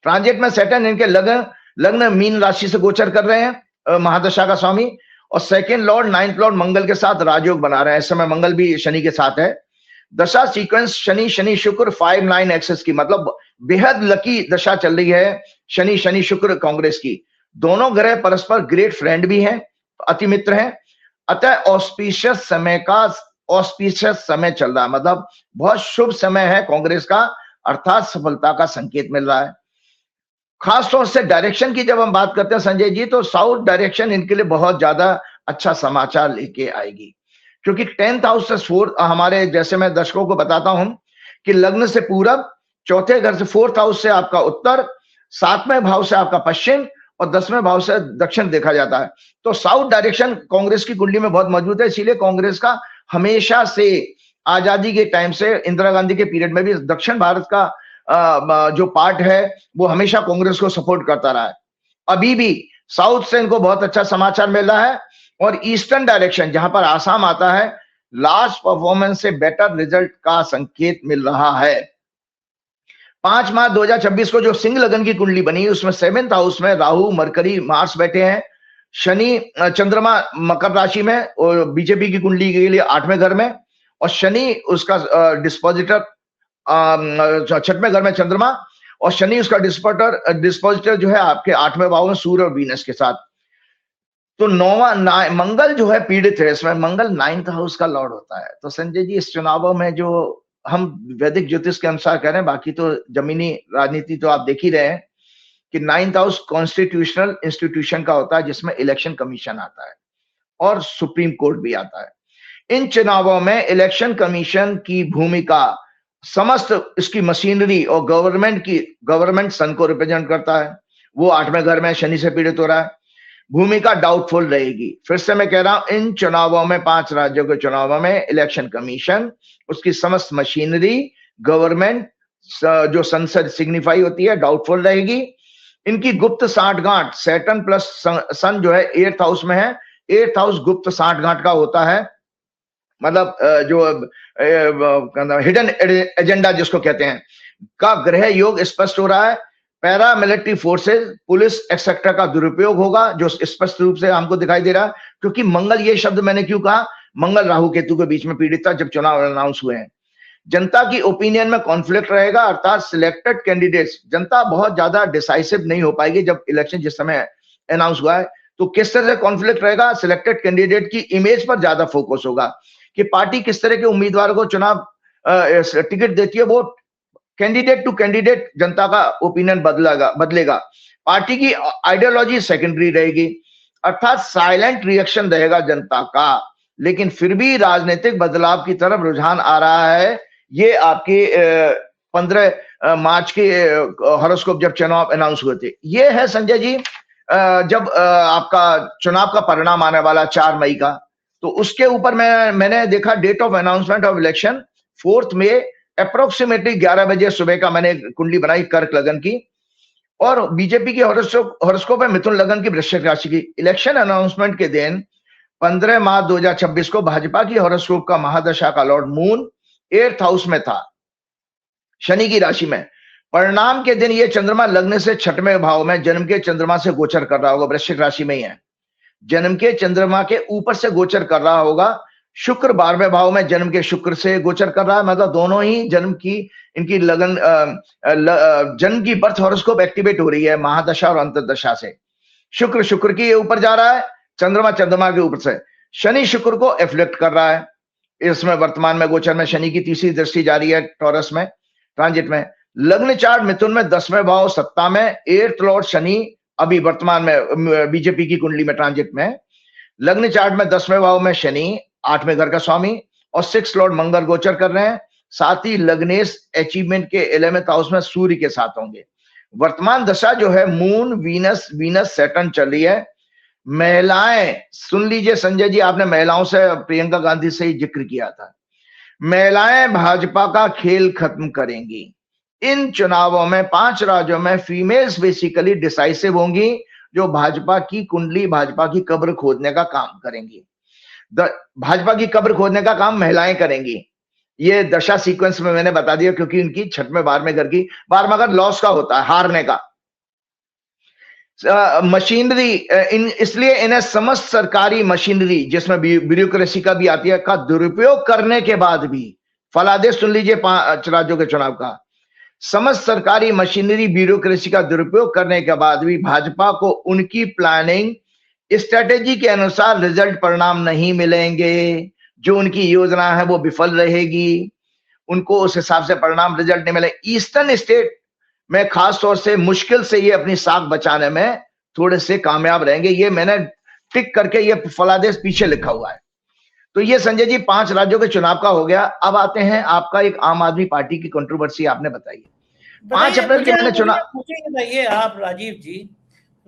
ट्रांजिट में सैटर्न इनके लग्न मीन राशि से गोचर कर रहे हैं, महादशा का स्वामी, और 2nd लॉर्ड 9th लॉर्ड मंगल के साथ राजयोग बना रहे हैं। इस समय मंगल भी शनि के साथ है। दशा सीक्वेंस शनि शुक्र 5-9 एक्सेस की, मतलब बेहद लकी दशा चल रही है शनि शुक्र कांग्रेस की। दोनों ग्रह परस्पर ग्रेट फ्रेंड भी हैं, अति मित्र हैं। अतः ऑस्पिशियस समय चल रहा है, मतलब बहुत शुभ समय है कांग्रेस का, अर्थात सफलता का संकेत मिल रहा है। खासतौर से डायरेक्शन की जब हम बात करते हैं संजय जी, तो साउथ डायरेक्शन इनके लिए बहुत ज्यादा अच्छा समाचार लेके आएगी, क्योंकि 10th हाउस से 4th, हमारे जैसे मैं दर्शकों को बताता हूं कि लग्न से पूरब, 4थे घर से 4th हाउस से आपका उत्तर, 7वें भाव से आपका पश्चिम, और 10वें भाव से दक्षिण देखा जाता है। तो साउथ डायरेक्शन कांग्रेस की कुंडली में बहुत मजबूत है, इसीलिए कांग्रेस का हमेशा से आजादी के टाइम से इंदिरा गांधी के पीरियड में भी दक्षिण भारत का जो पार्ट है वो हमेशा कांग्रेस को सपोर्ट करता रहा है। अभी भी साउथ से इनको बहुत अच्छा समाचार मिल रहा है, और ईस्टर्न डायरेक्शन जहां पर आसाम आता है, लास्ट परफॉर्मेंस से बेटर रिजल्ट का संकेत मिल रहा है। 5 मार्च 2026 को जो सिंह लगन की कुंडली बनी उसमें 7th हाउस में राहु, मरकरी, मार्स बैठे हैं। शनि चंद्रमा मकर राशि में और बीजेपी की कुंडली के लिए 8वें घर में, और शनि उसका डिस्पोजिटर 6वें घर में चंद्रमा, और शनि उसका डिस्पोजिटर जो है आपके 8वें भाव में सूर्य और वीनस के साथ। तो मंगल जो है पीड़ित है, इसमें मंगल 9th हाउस का लॉर्ड होता है। तो संजय जी इस चुनावों में जो हम वैदिक ज्योतिष के अनुसार कह रहे हैं, बाकी तो जमीनी राजनीति तो आप देख ही रहे हैं कि 9th हाउस कॉन्स्टिट्यूशनल इंस्टीट्यूशन का होता है, जिसमें इलेक्शन कमीशन आता है और सुप्रीम कोर्ट भी आता है। इन चुनावों में इलेक्शन कमीशन की भूमिका समस्त इसकी मशीनरी और गवर्नमेंट सन को रिप्रेजेंट करता है, वो 8वें घर में शनि से पीड़ित हो रहा है, भूमिका डाउटफुल रहेगी। फिर से मैं कह रहा हूं, इन चुनावों में 5 राज्यों के चुनावों में इलेक्शन कमीशन, उसकी समस्त मशीनरी, गवर्नमेंट जो संसद सिग्निफाई होती है, डाउटफुल रहेगी। इनकी गुप्त साठगांठ, सैटर्न प्लस सन जो है 8th हाउस में है, 8th हाउस गुप्त साठगांठ का होता है, मतलब जो हिडन एजेंडा जिसको कहते हैं का ग्रह योग स्पष्ट हो रहा है। पैरामिलिट्री फोर्सेस, पुलिस एक्सेट्रा का दुरुपयोग होगा, जो स्पष्ट रूप से हमको दिखाई दे रहा है, क्योंकि मंगल, ये शब्द मैंने क्यों कहा, मंगल राहु केतु के बीच में पीड़ित था जब चुनाव अनाउंस हुए हैं। जनता की ओपिनियन में कॉन्फ्लिक्ट रहेगा, अर्थात सिलेक्टेड कैंडिडेट्स, जनता बहुत ज्यादा डिसाइसिव नहीं हो पाएगी। जब इलेक्शन जिस समय अनाउंस हुआ है तो किस तरह से कॉन्फ्लिक्ट रहेगा, सिलेक्टेड कैंडिडेट की इमेज पर ज्यादा फोकस होगा कि पार्टी किस तरह के उम्मीदवार को चुनाव टिकट देती है, वो कैंडिडेट टू कैंडिडेट जनता का ओपिनियन बदलेगा। पार्टी की आइडियोलॉजी सेकेंडरी रहेगी, अर्थात साइलेंट रिएक्शन रहेगा जनता का, लेकिन फिर भी राजनीतिक बदलाव की तरफ रुझान आ रहा है। ये आपके 15 मार्च के हॉरोस्कोप जब चुनाव अनाउंस हुए थे, ये है संजय जी जब आपका चुनाव का परिणाम आने वाला 4 मई का, तो उसके ऊपर मैंने देखा date of announcement of election 4 मई अप्रोक्सीमेटली 11 बजे सुबह का मैंने कुंडली बनाई कर्क लगन की, और बीजेपी की हॉरोस्कोप है मिथुन लगन की वृश्चिक राशि की। इलेक्शन अनाउंसमेंट के दिन 15 मार्च 2026 को भाजपा की हॉरोस्कोप का महादशा का लॉर्ड मून 8th हाउस में था, शनि की राशि में। परिणाम के दिन ये चंद्रमा लग्न से 6वें भाव में जन्म के चंद्रमा से गोचर कर रहा होगा, वृश्चिक राशि में ही है, जन्म के चंद्रमा के ऊपर से गोचर कर रहा होगा। शुक्र 12वें भाव में जन्म के शुक्र से गोचर कर रहा है, मतलब दोनों ही जन्म की इनकी लगन जन्म की बर्थ हॉरोस्कोप एक्टिवेट हो रही है महादशा और अंतर्दशा से। शुक्र की ऊपर जा रहा है, चंद्रमा के ऊपर से शनि शुक्र को एफ्लेक्ट कर रहा है। इसमें वर्तमान में गोचर में शनि की तीसरी दृष्टि जारी है टॉरस में ट्रांजिट में। लग्न चार्ट मिथुन में 10वें भाव सत्ता में, 8th लॉर्ड शनि अभी वर्तमान में बीजेपी की कुंडली में ट्रांजिट में। लग्न चार्ट में 10वें भाव में शनि 8वें घर का स्वामी, और 6th लॉर्ड मंगल गोचर कर रहे हैं। साथ ही लग्नेश अचीवमेंट के 11th हाउस में सूर्य के साथ होंगे। वर्तमान दशा जो है मून वीनस सैटर्न चल रही है। महिलाएं सुन लीजिए संजय जी, आपने महिलाओं से प्रियंका गांधी से ही जिक्र किया था, महिलाएं भाजपा का खेल खत्म करेंगी। इन चुनावों में 5 राज्यों में फीमेल्स बेसिकली डिसाइसिव होंगी, जो भाजपा की कुंडली, भाजपा की कब्र खोदने का काम करेंगी। भाजपा की कब्र खोदने का काम महिलाएं करेंगी। ये दशा सीक्वेंस में मैंने बता दिया, क्योंकि इनकी 6वें 12वें घर की 12वां घर लॉस का होता है, हारने का। मशीनरी इसलिए इन्हें समस्त सरकारी मशीनरी जिसमें ब्यूरोक्रेसी का भी आती है का दुरुपयोग करने के बाद भी, फलादेश सुन लीजिए 5 राज्यों के चुनाव का, समस्त सरकारी मशीनरी ब्यूरोक्रेसी का दुरुपयोग करने के बाद भी भाजपा को उनकी प्लानिंग स्ट्रेटेजी के अनुसार रिजल्ट परिणाम नहीं मिलेंगे। जो उनकी योजना है वो विफल रहेगी, उनको उस हिसाब से परिणाम रिजल्ट नहीं मिले। ईस्टर्न स्टेट में खास तौर से मुश्किल से ये अपनी साख बचाने में थोड़े से कामयाब रहेंगे। ये मैंने टिक करके ये फलादेश पीछे लिखा हुआ है। तो ये संजय जी 5 राज्यों के चुनाव का हो गया। अब आते हैं आपका एक आम आदमी पार्टी की कंट्रोवर्सी आपने बताई। 5 अप्रैल के मैंने चुनाव, मुझे बताइए आप राजीव जी,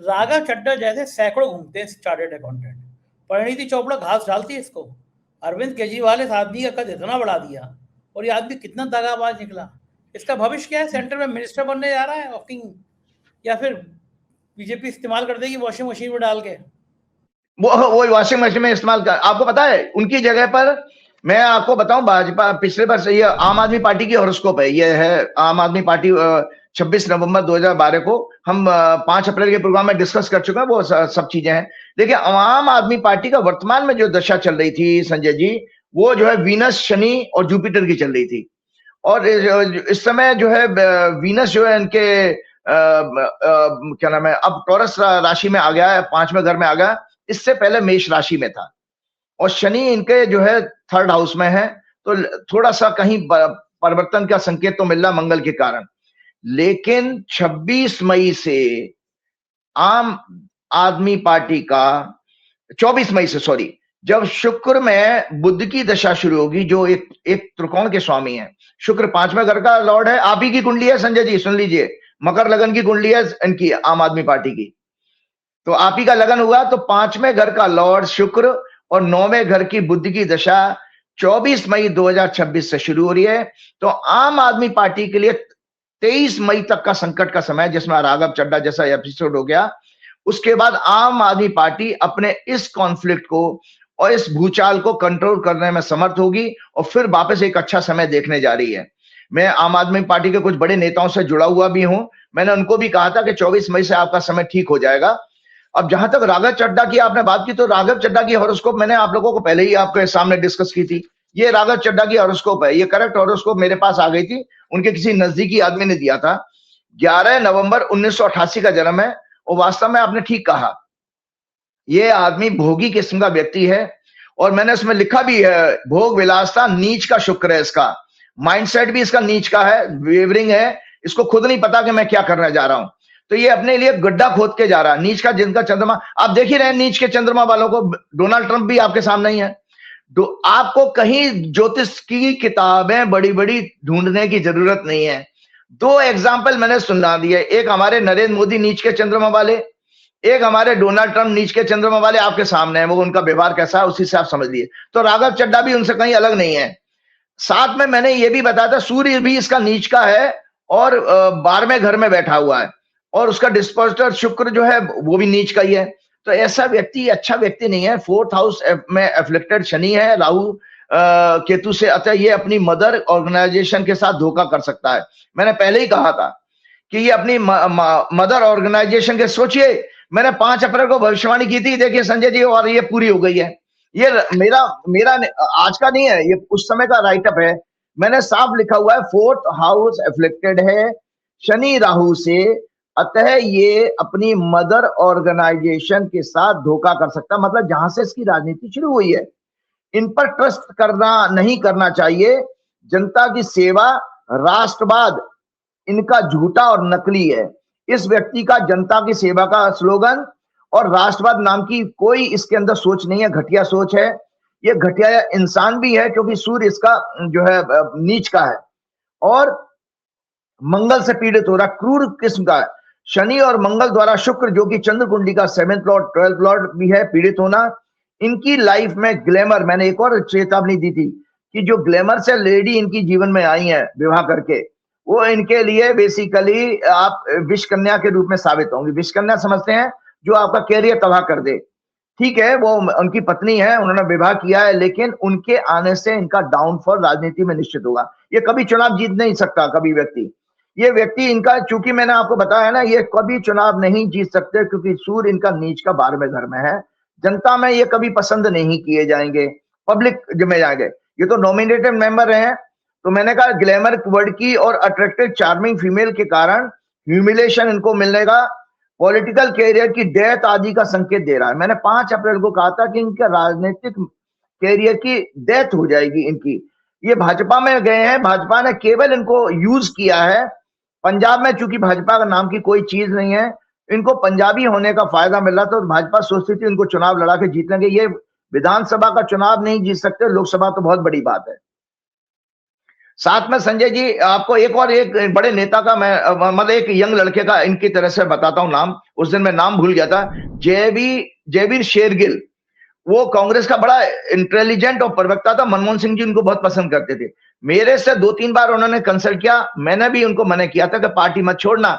राघव चड्ढा जैसे सैकड़ों घूमते हैं चार्टर्ड अकाउंटेंट, परिणीति चोपड़ा घास डालती है इसको, अरविंद केजरीवाल इस आदमी का कद इतना बढ़ा दिया, और ये आदमी कितना दगाबाज निकला। इसका भविष्य क्या है? सेंटर में मिनिस्टर बनने जा रहा है वॉकिंग, या फिर बीजेपी इस्तेमाल कर देगी वॉशिंग मशीन में डाल के? वो वॉशिंग मशीन में इस्तेमाल कर, आपको पता है उनकी जगह पर मैं आपको बताऊं, भाजपा पिछले वर्ष, ये आम आदमी पार्टी की हॉरोस्कोप है, ये है आम आदमी पार्टी 26 नवंबर 2012 को हम 5 अप्रैल के प्रोग्राम में डिस्कस कर चुके हैं, वो सब चीजें हैं। देखिए आम आदमी पार्टी का वर्तमान में जो दशा चल रही थी संजय जी, वो जो है वीनस, शनि और जुपिटर की चल रही थी। और इस समय जो है वीनस जो है इनके क्या नाम है, अब टॉरस राशि में आ गया है, 5वें घर में आ गया, इससे पहले मेष राशि में था। और शनि इनके जो है 3rd हाउस में है, तो थोड़ा सा कहीं परिवर्तन का संकेत तो मिल रहा मंगल के कारण। लेकिन 26 मई से आम आदमी पार्टी का 24 मई से, सॉरी, जब शुक्र में बुध की दशा शुरू होगी, जो एक त्रिकोण के स्वामी है, शुक्र 5वें घर का लॉर्ड है, आप ही की कुंडली है संजय जी, सुन लीजिए, मकर लगन की कुंडली है इनकी, आम आदमी पार्टी की, तो आप ही का लगन हुआ, तो 5वें घर का लॉर्ड शुक्र और 9वें घर की बुध की दशा 24 मई 2026 से शुरू हो रही है। तो आम आदमी पार्टी के लिए 23 मई तक का संकट का समय, जिसमें राघव चड्ढा जैसा एपिसोड हो गया, उसके बाद आम आदमी पार्टी अपने इस कॉन्फ्लिक्ट को और इस भूचाल को कंट्रोल करने में समर्थ होगी और फिर वापस एक अच्छा समय देखने जा रही है। मैं आम आदमी पार्टी के कुछ बड़े नेताओं से जुड़ा हुआ भी हूं, मैंने उनको भी कहा था कि 24 मई से आपका समय ठीक हो जाएगा। अब जहां तक राघव चड्ढा की आपने बात की, तो राघव चड्ढा की हॉरोस्कोप मैंने आप लोगों को पहले ही आपके सामने डिस्कस की थी। ये राघव चड्ढा की हॉरोस्कोप है, ये करेक्ट हॉरोस्कोप मेरे पास आ गई थी, उनके किसी नजदीकी आदमी ने दिया था। 11 नवंबर 1988 का जन्म है, और वास्तव में आपने ठीक कहा, ये आदमी भोगी किस्म का व्यक्ति है, और मैंने उसमें लिखा भी है, भोग विलासता नीच का शुक्र है इसका, माइंडसेट भी इसका नीच का है, वेवरिंग है, इसको खुद नहीं पता कि मैं क्या करने जा रहा हूं, तो ये अपने लिए गड्ढा खोद के जा रहा है। नीच का जिनका चंद्रमा, आप देख ही रहे हैं नीच के चंद्रमा वालों को, डोनाल्ड ट्रंप भी आपके सामने ही है। आपको कहीं ज्योतिष की किताबें बड़ी बड़ी ढूंढने की जरूरत नहीं है। 2 एग्जाम्पल मैंने सुना दिए, एक हमारे नरेंद्र मोदी नीच के चंद्रमा वाले, एक हमारे डोनाल्ड ट्रंप नीच के चंद्रमा वाले आपके सामने है, वो उनका व्यवहार कैसा है उसी से आप समझ लिए। तो राघव चड्ढा भी उनसे कहीं अलग नहीं है। साथ में मैंने ये भी बताया था, सूर्य भी इसका नीच का है और 12वें घर में बैठा हुआ है, और उसका डिस्पोजिटर शुक्र जो है वो भी नीच का ही है। तो ऐसा व्यक्ति अच्छा व्यक्ति नहीं है। 4th हाउस में एफ्लिक्टेड शनि है राहु केतु से, अतः ये अपनी मदर ऑर्गेनाइजेशन के साथ धोखा कर सकता है। मैंने पहले ही कहा था कि ये अपनी मदर ऑर्गेनाइजेशन के, सोचिए मैंने 5 अप्रैल को भविष्यवाणी की थी, देखिए संजय जी, और ये पूरी हो गई है। ये मेरा आज का नहीं है, ये उस समय का राइटअप है, मैंने साफ लिखा हुआ है, 4th हाउस एफ्लिक्टेड है शनि राहु से, अतः ये अपनी मदर ऑर्गेनाइजेशन के साथ धोखा कर सकता है। मतलब जहां से इसकी राजनीति शुरू हुई है, इन पर ट्रस्ट करना नहीं करना चाहिए। जनता की सेवा, राष्ट्रवाद इनका झूठा और नकली है। इस व्यक्ति का जनता की सेवा का स्लोगन और राष्ट्रवाद नाम की कोई इसके अंदर सोच नहीं है, घटिया सोच है। ये घटिया इंसान भी है क्योंकि सूर्य इसका जो है नीच का है और मंगल से पीड़ित हो रहा, क्रूर किस्म का है। शनि और मंगल द्वारा शुक्र जो कि चंद्र कुंडली का 7th लॉर्ड 12th लॉर्ड भी है, पीड़ित होना। इनकी लाइफ में ग्लैमर, मैंने एक और चेतावनी दी थी कि जो ग्लैमर से लेडी इनकी जीवन में आई है विवाह करके, वो इनके लिए बेसिकली आप विष कन्या के रूप में साबित होंगी। विष कन्या समझते हैं जो आपका कैरियर तबाह कर दे। ठीक है, वो उनकी पत्नी है, उन्होंने विवाह किया है, लेकिन उनके आने से इनका डाउनफॉल राजनीति में निश्चित होगा। ये कभी चुनाव जीत नहीं सकता कभी व्यक्ति। ये व्यक्ति इनका, चूंकि मैंने आपको बताया ना, ये कभी चुनाव नहीं जीत सकते क्योंकि सूर्य इनका नीच का 12वें घर में है। जनता में ये कभी पसंद नहीं किए जाएंगे, पब्लिक में जाएंगे। ये तो नॉमिनेटेड मेंबर रहे हैं। तो मैंने कहा ग्लैमर वर्ड की और अट्रैक्टिव चार्मिंग फीमेल के कारण ह्यूमिलेशन इनको मिलने का, पॉलिटिकल कैरियर की डेथ आदि का संकेत दे रहा है। मैंने 5 अप्रैल को कहा था कि इनका राजनीतिक कैरियर की डेथ हो जाएगी इनकी। ये भाजपा में गए हैं, भाजपा ने केवल इनको यूज किया है। पंजाब में चूंकि भाजपा का नाम की कोई चीज नहीं है, इनको पंजाबी होने का फायदा मिल रहा था, तो भाजपा सोचती थी इनको चुनाव लड़ा के जीत लेंगे। ये विधानसभा का चुनाव नहीं जीत सकते, लोकसभा तो बहुत बड़ी बात है। साथ में संजय जी आपको एक बड़े नेता का मैं मतलब एक यंग लड़के का इनकी तरह से बताता हूं नाम, उस दिन मैं नाम भूल गया था, जयवीर शेरगिल। वो कांग्रेस का बड़ा इंटेलिजेंट और प्रवक्ता था, मनमोहन सिंह जी उनको बहुत पसंद करते थे। मेरे से 2-3 बार उन्होंने कंसल्ट किया, मैंने भी उनको मना किया था कि पार्टी मत छोड़ना,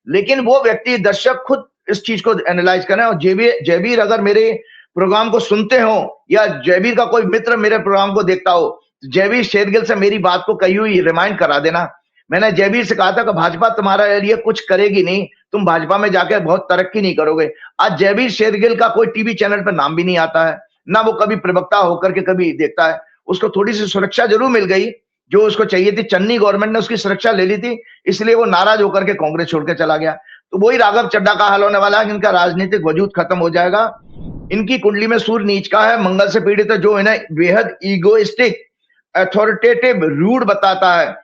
लेकिन वो व्यक्ति दर्शक खुद इस चीज को एनालाइज करें। और जयवीर अगर मेरे प्रोग्राम को सुनते हो या जयवीर का कोई मित्र मेरे प्रोग्राम को देखता हो, जयवीर शेरगिल से मेरी बात को कही हुई रिमाइंड करा देना। मैंने जयवीर से कहा था कि भाजपा तुम्हारे लिए कुछ करेगी नहीं, तुम भाजपा में जाकर बहुत तरक्की नहीं करोगे। आज जयवीर शेरगिल का कोई टीवी चैनल पर नाम भी नहीं आता है, ना वो कभी प्रवक्ता होकर के कभी देखता है। उसको थोड़ी सी सुरक्षा जरूर मिल गई जो उसको चाहिए थी, चन्नी गवर्नमेंट ने उसकी सुरक्षा ले ली थी, इसलिए वो नाराज होकर के कांग्रेस छोड़ के चला गया। तो वही राघव चड्ढा का हाल होने वाला है, इनका राजनीतिक वजूद खत्म हो जाएगा। इनकी कुंडली में सूर्य नीच का है, मंगल से पीड़ित है, जो इन्हें बेहद ईगोइस्टिक, अथॉरिटेटिव, रूड बताता है।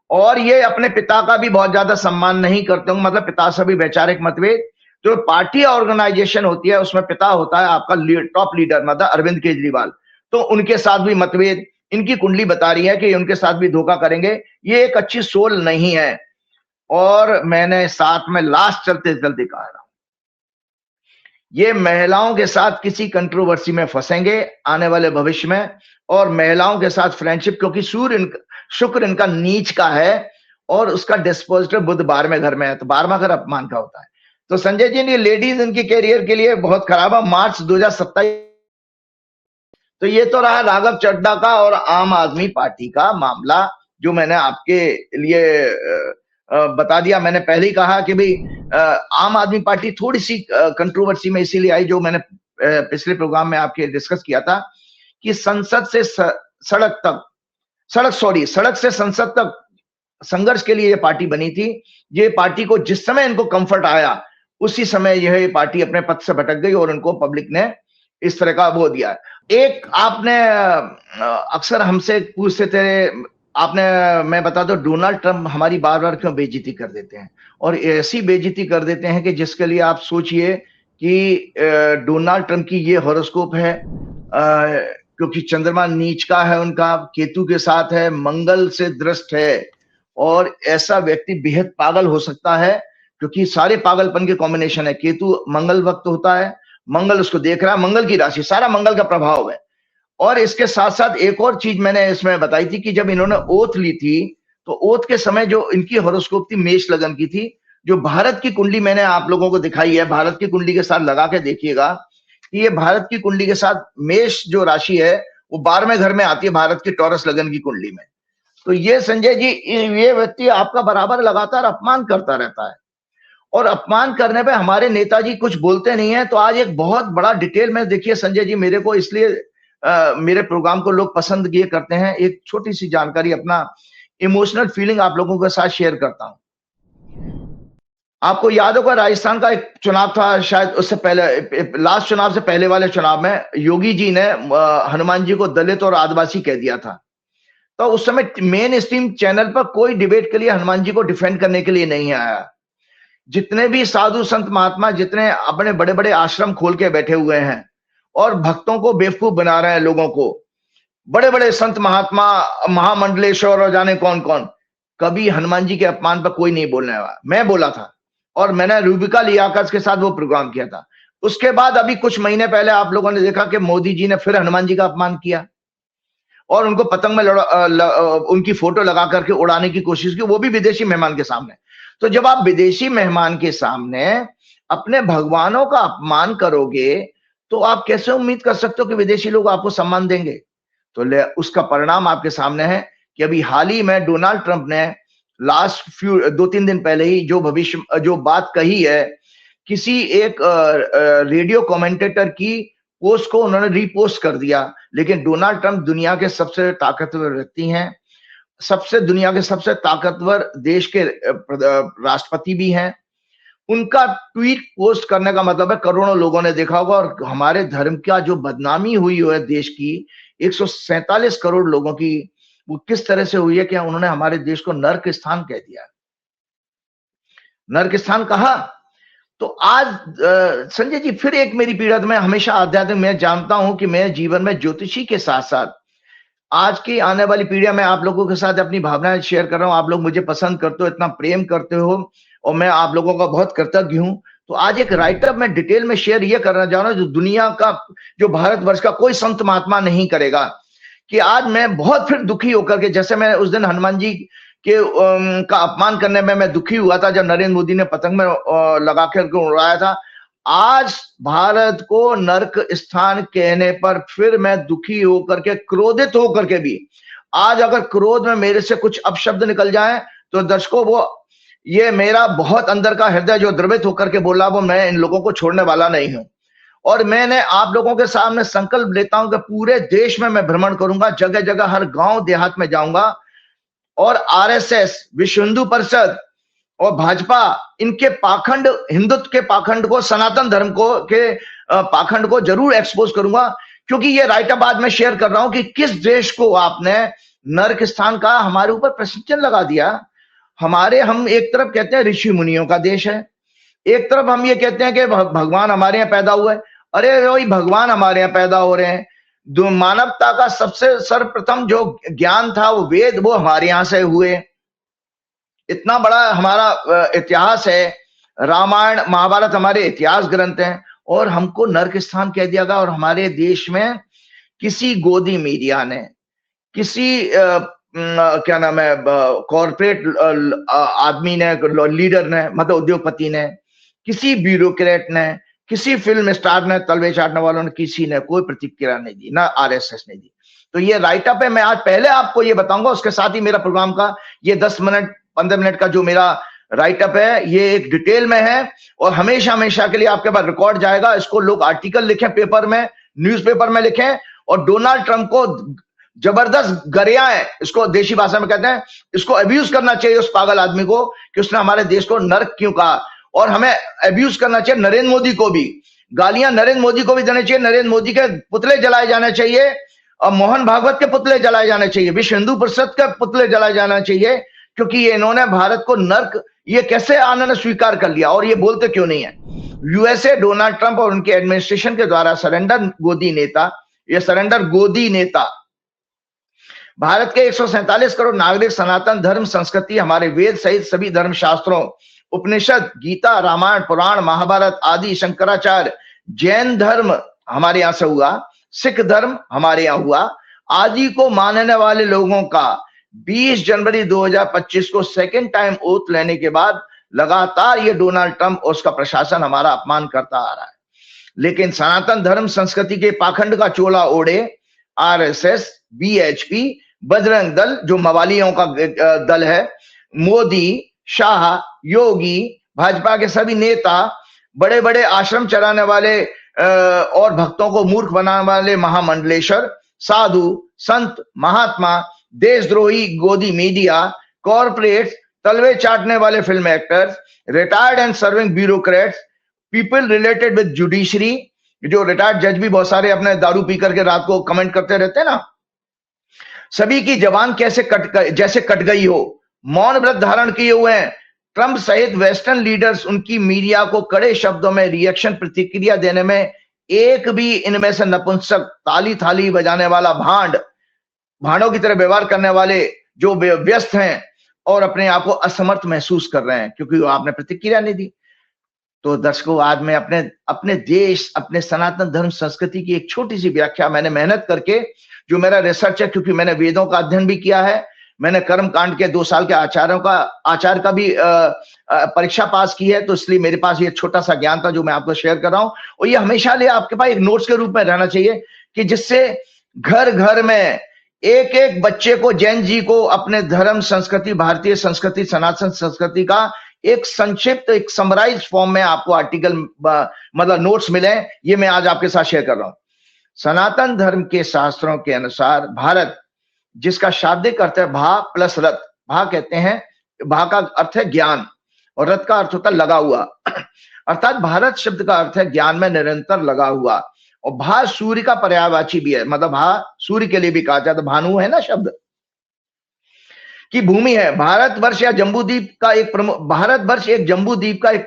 और ये अपने पिता का भी बहुत ज्यादा सम्मान नहीं करते होंगे, मतलब पिता से भी वैचारिक मतभेद। जो पार्टी ऑर्गेनाइजेशन होती है उसमें पिता होता है आपका टॉप लीडर, मतलब अरविंद केजरीवाल, तो उनके साथ भी मतभेद। इनकी कुंडली बता रही है कि उनके साथ भी धोखा करेंगे, ये एक अच्छी सोल नहीं है। और मैंने साथ में लास्ट चलते चलते कहा रहा हूं, ये महिलाओं के साथ किसी कंट्रोवर्सी में फंसेंगे आने वाले भविष्य में, और महिलाओं के साथ फ्रेंडशिप, क्योंकि शुक्र इनका नीच का है और उसका डिस्पोजिटर बुध 12वें घर में है, तो 12वां घर अपमान का होता है। तो संजय जी ने लेडीज इनके कैरियर के लिए बहुत खराब है। मार्च 2027। तो ये तो रहा राघव चड्ढा का और आम आदमी पार्टी का मामला, जो मैंने आपके लिए बता दिया। मैंने पहले ही कहा कि भाई आम आदमी पार्टी थोड़ी सी कंट्रोवर्सी में इसीलिए आई, जो मैंने पिछले प्रोग्राम में आपके डिस्कस किया था कि सड़क से संसद तक संघर्ष के लिए ये पार्टी बनी थी। ये पार्टी को जिस समय इनको कंफर्ट आया उसी समय यह पार्टी अपने पथ से भटक गई और उनको पब्लिक ने इस तरह का वो दिया। एक आपने अक्सर हमसे पूछते थे, मैं बता दो, डोनाल्ड ट्रंप हमारी बार बार क्यों बेइज्जती कर देते हैं, और ऐसी बेइज्जती कर देते हैं कि जिसके लिए आप सोचिए कि डोनाल्ड ट्रंप की ये हॉरोस्कोप है, क्योंकि चंद्रमा नीच का है उनका, केतु के साथ है, मंगल से दृष्ट है, और ऐसा व्यक्ति बेहद पागल हो सकता है, क्योंकि सारे पागलपन के कॉम्बिनेशन है। केतु मंगल वक्त होता है, मंगल उसको देख रहा है, मंगल की राशि, सारा मंगल का प्रभाव है। और इसके साथ साथ एक और चीज मैंने इसमें बताई थी कि जब इन्होंने ओथ ली थी, तो ओथ के समय जो इनकी हॉरोस्कोप थी मेष लगन की थी। जो भारत की कुंडली मैंने आप लोगों को दिखाई है, भारत की कुंडली के साथ लगा के देखिएगा कि ये भारत की कुंडली के साथ मेष जो राशि है वो 12वें घर में आती है भारत की टॉरस लगन की कुंडली में। तो ये संजय जी, ये व्यक्ति आपका बराबर लगातार अपमान करता रहता है, और अपमान करने पे हमारे नेताजी कुछ बोलते नहीं है। तो आज एक बहुत बड़ा डिटेल में देखिए संजय जी, मेरे को इसलिए मेरे प्रोग्राम को लोग पसंद ये करते हैं, एक छोटी सी जानकारी, अपना इमोशनल फीलिंग आप लोगों के साथ शेयर करता हूं। आपको याद होगा राजस्थान का एक चुनाव था, शायद उससे पहले, लास्ट चुनाव से पहले वाले चुनाव में योगी जी ने हनुमान जी को दलित और आदिवासी कह दिया था। तो उस समय मेन स्ट्रीम चैनल पर कोई डिबेट के लिए हनुमान जी को डिफेंड करने के लिए नहीं आया। जितने भी साधु संत महात्मा, जितने अपने बड़े बड़े आश्रम खोल के बैठे हुए हैं और भक्तों को बेवकूफ बना रहे हैं, लोगों को, बड़े बड़े संत महात्मा, महामंडलेश्वर और जाने कौन कौन, कभी हनुमान जी के अपमान पर कोई नहीं बोलने वाला। मैं बोला था, और मैंने रूबिका लियाकत के साथ वो प्रोग्राम किया था। उसके बाद अभी कुछ महीने पहले आप लोगों ने देखा कि मोदी जी ने फिर हनुमान जी का अपमान किया और उनको पतंग में उनकी फोटो लगा करके उड़ाने की कोशिश की, वो भी विदेशी मेहमान के सामने। तो जब आप विदेशी मेहमान के सामने अपने भगवानों का अपमान करोगे तो आप कैसे उम्मीद कर सकते हो कि विदेशी लोग आपको सम्मान देंगे? तो उसका परिणाम आपके सामने है कि अभी हाल ही में डोनाल्ड ट्रंप ने लास्ट 2-3 दिन पहले ही जो बात कही है, किसी एक रेडियो कमेंटेटर की पोस्ट को उन्होंने रीपोस्ट कर दिया। लेकिन डोनाल्ड ट्रंप दुनिया के सबसे ताकतवर व्यक्ति हैं, दुनिया के सबसे ताकतवर देश के राष्ट्रपति भी हैं। उनका ट्वीट पोस्ट करने का मतलब है करोड़ों लोगों ने देखा होगा। और हमारे धर्म का जो बदनामी हुई है देश की 147 करोड़ लोगों की, वो किस तरह से हुई है कि उन्होंने हमारे देश को नर्क स्थान कह दिया, नर्क स्थान कहा। तो आज संजय जी, फिर एक मेरी पीड़ा, मैं हमेशा आध्यात्मिक, मैं जानता हूं कि मैं जीवन में ज्योतिषी के साथ साथ आज की आने वाली पीढ़ियां, मैं आप लोगों के साथ अपनी भावनाएं शेयर कर रहा हूं। आप लोग मुझे पसंद करते हो, इतना प्रेम करते हो, और मैं आप लोगों का बहुत कृतज्ञ हूं। तो आज एक राइटअप मैं डिटेल में शेयर ये करना चाह रहा हूं, जो दुनिया का, जो भारतवर्ष का कोई संत महात्मा नहीं करेगा। कि आज मैं बहुत फिर दुखी होकर के, जैसे मैं उस दिन हनुमान जी के का अपमान करने में मैं दुखी हुआ था, जब नरेंद्र मोदी ने पतंग में लगा कर उड़ाया था। आज भारत को नर्क स्थान कहने पर फिर मैं दुखी होकर के, क्रोधित होकर के भी, आज अगर क्रोध में मेरे से कुछ अपशब्द निकल जाए तो दर्शकों, वो ये मेरा बहुत अंदर का हृदय जो द्रवित होकर के बोला, वो मैं इन लोगों को छोड़ने वाला नहीं हूं। और मैंने आप लोगों के सामने संकल्प लेता हूं कि पूरे देश में मैं भ्रमण करूंगा, जगह जगह हर गांव देहात में जाऊंगा, और आरएसएस, विश्व हिंदू परिषद और भाजपा, इनके पाखंड, हिंदुत्व के पाखंड को, सनातन धर्म को के पाखंड को जरूर एक्सपोज करूंगा। क्योंकि ये राइटअप आज मैं शेयर कर रहा हूं कि किस देश को आपने नरक स्थान का हमारे ऊपर प्रश्न चिन्ह लगा दिया। हम एक तरफ कहते हैं ऋषि मुनियों का देश है, एक तरफ हम ये कहते हैं कि भगवान हमारे यहाँ पैदा हुआ है। अरे वही भगवान हमारे यहाँ पैदा हो रहे हैं। मानवता का सबसे सर्वप्रथम जो ज्ञान था, वो वेद, वो हमारे यहाँ से हुए। इतना बड़ा हमारा इतिहास है, रामायण महाभारत हमारे इतिहास ग्रंथ हैं, और हमको नरक स्थान कह दिया गया। और हमारे देश में किसी गोदी मीडिया ने, किसी क्या नाम है, कॉर्पोरेट आदमी ने, लीडर ने, मतलब उद्योगपति ने, किसी ब्यूरोक्रेट ने, किसी फिल्म स्टार ने, तलवे चाटने वालों ने, किसी ने कोई प्रतिक्रिया नहीं दी, ना आरएसएस ने दी। तो ये राइटअप है, मैं आज पहले आपको ये बताऊंगा, उसके साथ ही मेरा प्रोग्राम का ये 10 मिनट 15 मिनट का जो मेरा राइटअप है, ये एक डिटेल में है, और हमेशा हमेशा के लिए आपके पास रिकॉर्ड जाएगा। इसको लोग आर्टिकल लिखें पेपर में, न्यूज़पेपर में लिखें, और डोनाल्ड ट्रंप को जबरदस्त गरियाएं, इसको देशी भाषा में कहते हैं, इसको अब्यूज करना चाहिए उस पागल आदमी को, कि उसने हमारे देश को नर्क क्यों कहा। और हमें अब्यूज करना चाहिए नरेंद्र मोदी को भी, गालियां नरेंद्र मोदी को भी देनी चाहिए, नरेंद्र मोदी के पुतले जलाए जाने चाहिए, और मोहन भागवत के पुतले जलाए जाने चाहिए, विश्व हिंदू परिषद के पुतले जलाए जाना चाहिए। क्योंकि ये इन्होंने भारत को नर्क, ये कैसे आनंद स्वीकार कर लिया, और ये बोलते क्यों नहीं है। यूएसए, डोनाल्ड ट्रंप और उनके एडमिनिस्ट्रेशन के द्वारा सरेंडर गोदी नेता, ये सरेंडर गोदी नेता, भारत के 147 करोड़ नागरिक सनातन धर्म संस्कृति, हमारे वेद सहित सभी धर्म शास्त्रों, उपनिषद, गीता, रामायण, पुराण, महाभारत आदि, शंकराचार्य, जैन धर्म हमारे यहां से हुआ, सिख धर्म हमारे यहां हुआ, आदि को मानने वाले लोगों का 20 जनवरी 2025 को सेकेंड टाइम ओथ लेने के बाद लगातार ये डोनाल्ड ट्रंप और उसका प्रशासन हमारा अपमान करता आ रहा है। लेकिन सनातन धर्म संस्कृति के पाखंड का चोला ओढ़े आरएसएस, बीएचपी, बजरंग दल जो मवालियों का दल है, मोदी, शाह, योगी, भाजपा के सभी नेता, बड़े बड़े आश्रम चलाने वाले और भक्तों को मूर्ख बनाने वाले महामंडलेश्वर, साधु, संत, महात्मा, देशद्रोही गोदी मीडिया, कॉर्पोरेट्स, तलवे चाटने वाले film actors, retired and serving bureaucrats, people related with judiciary, जो रिटायर्ड जज भी बहुत सारे अपने दारू पी करके रात को कमेंट करते रहते हैं ना, सभी की जबान जैसे कट गई हो, मौन व्रत धारण किए हुए हैं। ट्रंप सहित वेस्टर्न लीडर्स उनकी मीडिया को कड़े शब्दों में रिएक्शन प्रतिक्रिया देने में, एक भी इनमें से नपुंसक, ताली थाली बजाने वाला, भांडों की तरह व्यवहार करने वाले जो व्यस्त हैं और अपने आप को असमर्थ महसूस कर रहे हैं क्योंकि आपने प्रतिक्रिया नहीं दी। तो दर्शकों, आज मैं अपने देश, अपने सनातन धर्म संस्कृति की एक छोटी सी व्याख्या मैंने मेहनत करके, जो मेरा रिसर्च है, क्योंकि मैंने वेदों का अध्ययन भी किया है, मैंने कर्म कांड के 2 साल के आचार का भी परीक्षा पास की है, तो इसलिए मेरे पास ये छोटा सा ज्ञान था जो मैं आपको शेयर कर रहा हूं। और ये हमेशा लिए आपके पास एक नोट्स के रूप में रहना चाहिए कि जिससे घर घर में एक एक बच्चे को, जैन जी को अपने धर्म संस्कृति, भारतीय संस्कृति, सनातन संस्कृति का एक संक्षिप्त, एक समराइज फॉर्म में आपको आर्टिकल मतलब नोट्स मिले। ये मैं आज आपके साथ शेयर कर रहा हूं। सनातन धर्म के शास्त्रों के अनुसार भारत, जिसका शाब्दिक अर्थ है भा प्लस रथ, भा कहते हैं, भा का अर्थ है ज्ञान और रथ का अर्थ होता है लगा हुआ अर्थात भारत शब्द का अर्थ है ज्ञान में निरंतर लगा हुआ। और भा सूर्य का पर्यायवाची भी है, मतलब भा सूर्य के लिए भी कहा जाता है, भानु है ना शब्द की भूमि है। भारतवर्ष एक जम्बूद्वीप का एक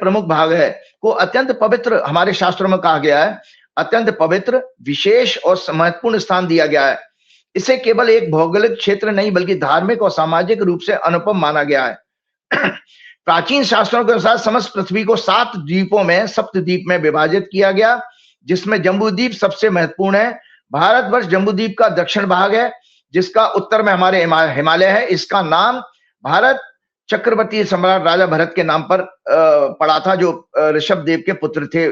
प्रमुख भाग है, को अत्यंत पवित्र हमारे शास्त्रों में कहा गया है, अत्यंत पवित्र, विशेष और महत्वपूर्ण स्थान दिया गया है। इसे केवल एक भौगोलिक क्षेत्र नहीं बल्कि धार्मिक और सामाजिक रूप से अनुपम माना गया है। प्राचीन शास्त्रों के अनुसार समस्त पृथ्वी को 7 द्वीपों में, सप्तद्वीप में विभाजित किया गया, जिसमें जम्बूद्वीप सबसे महत्वपूर्ण है। भारतवर्ष जम्बूद्वीप का दक्षिण भाग है, जिसका उत्तर में हमारे हिमालय है। इसका नाम भारत चक्रवर्ती सम्राट राजा भरत के नाम पर पड़ा था, जो ऋषभ देव के पुत्र थे।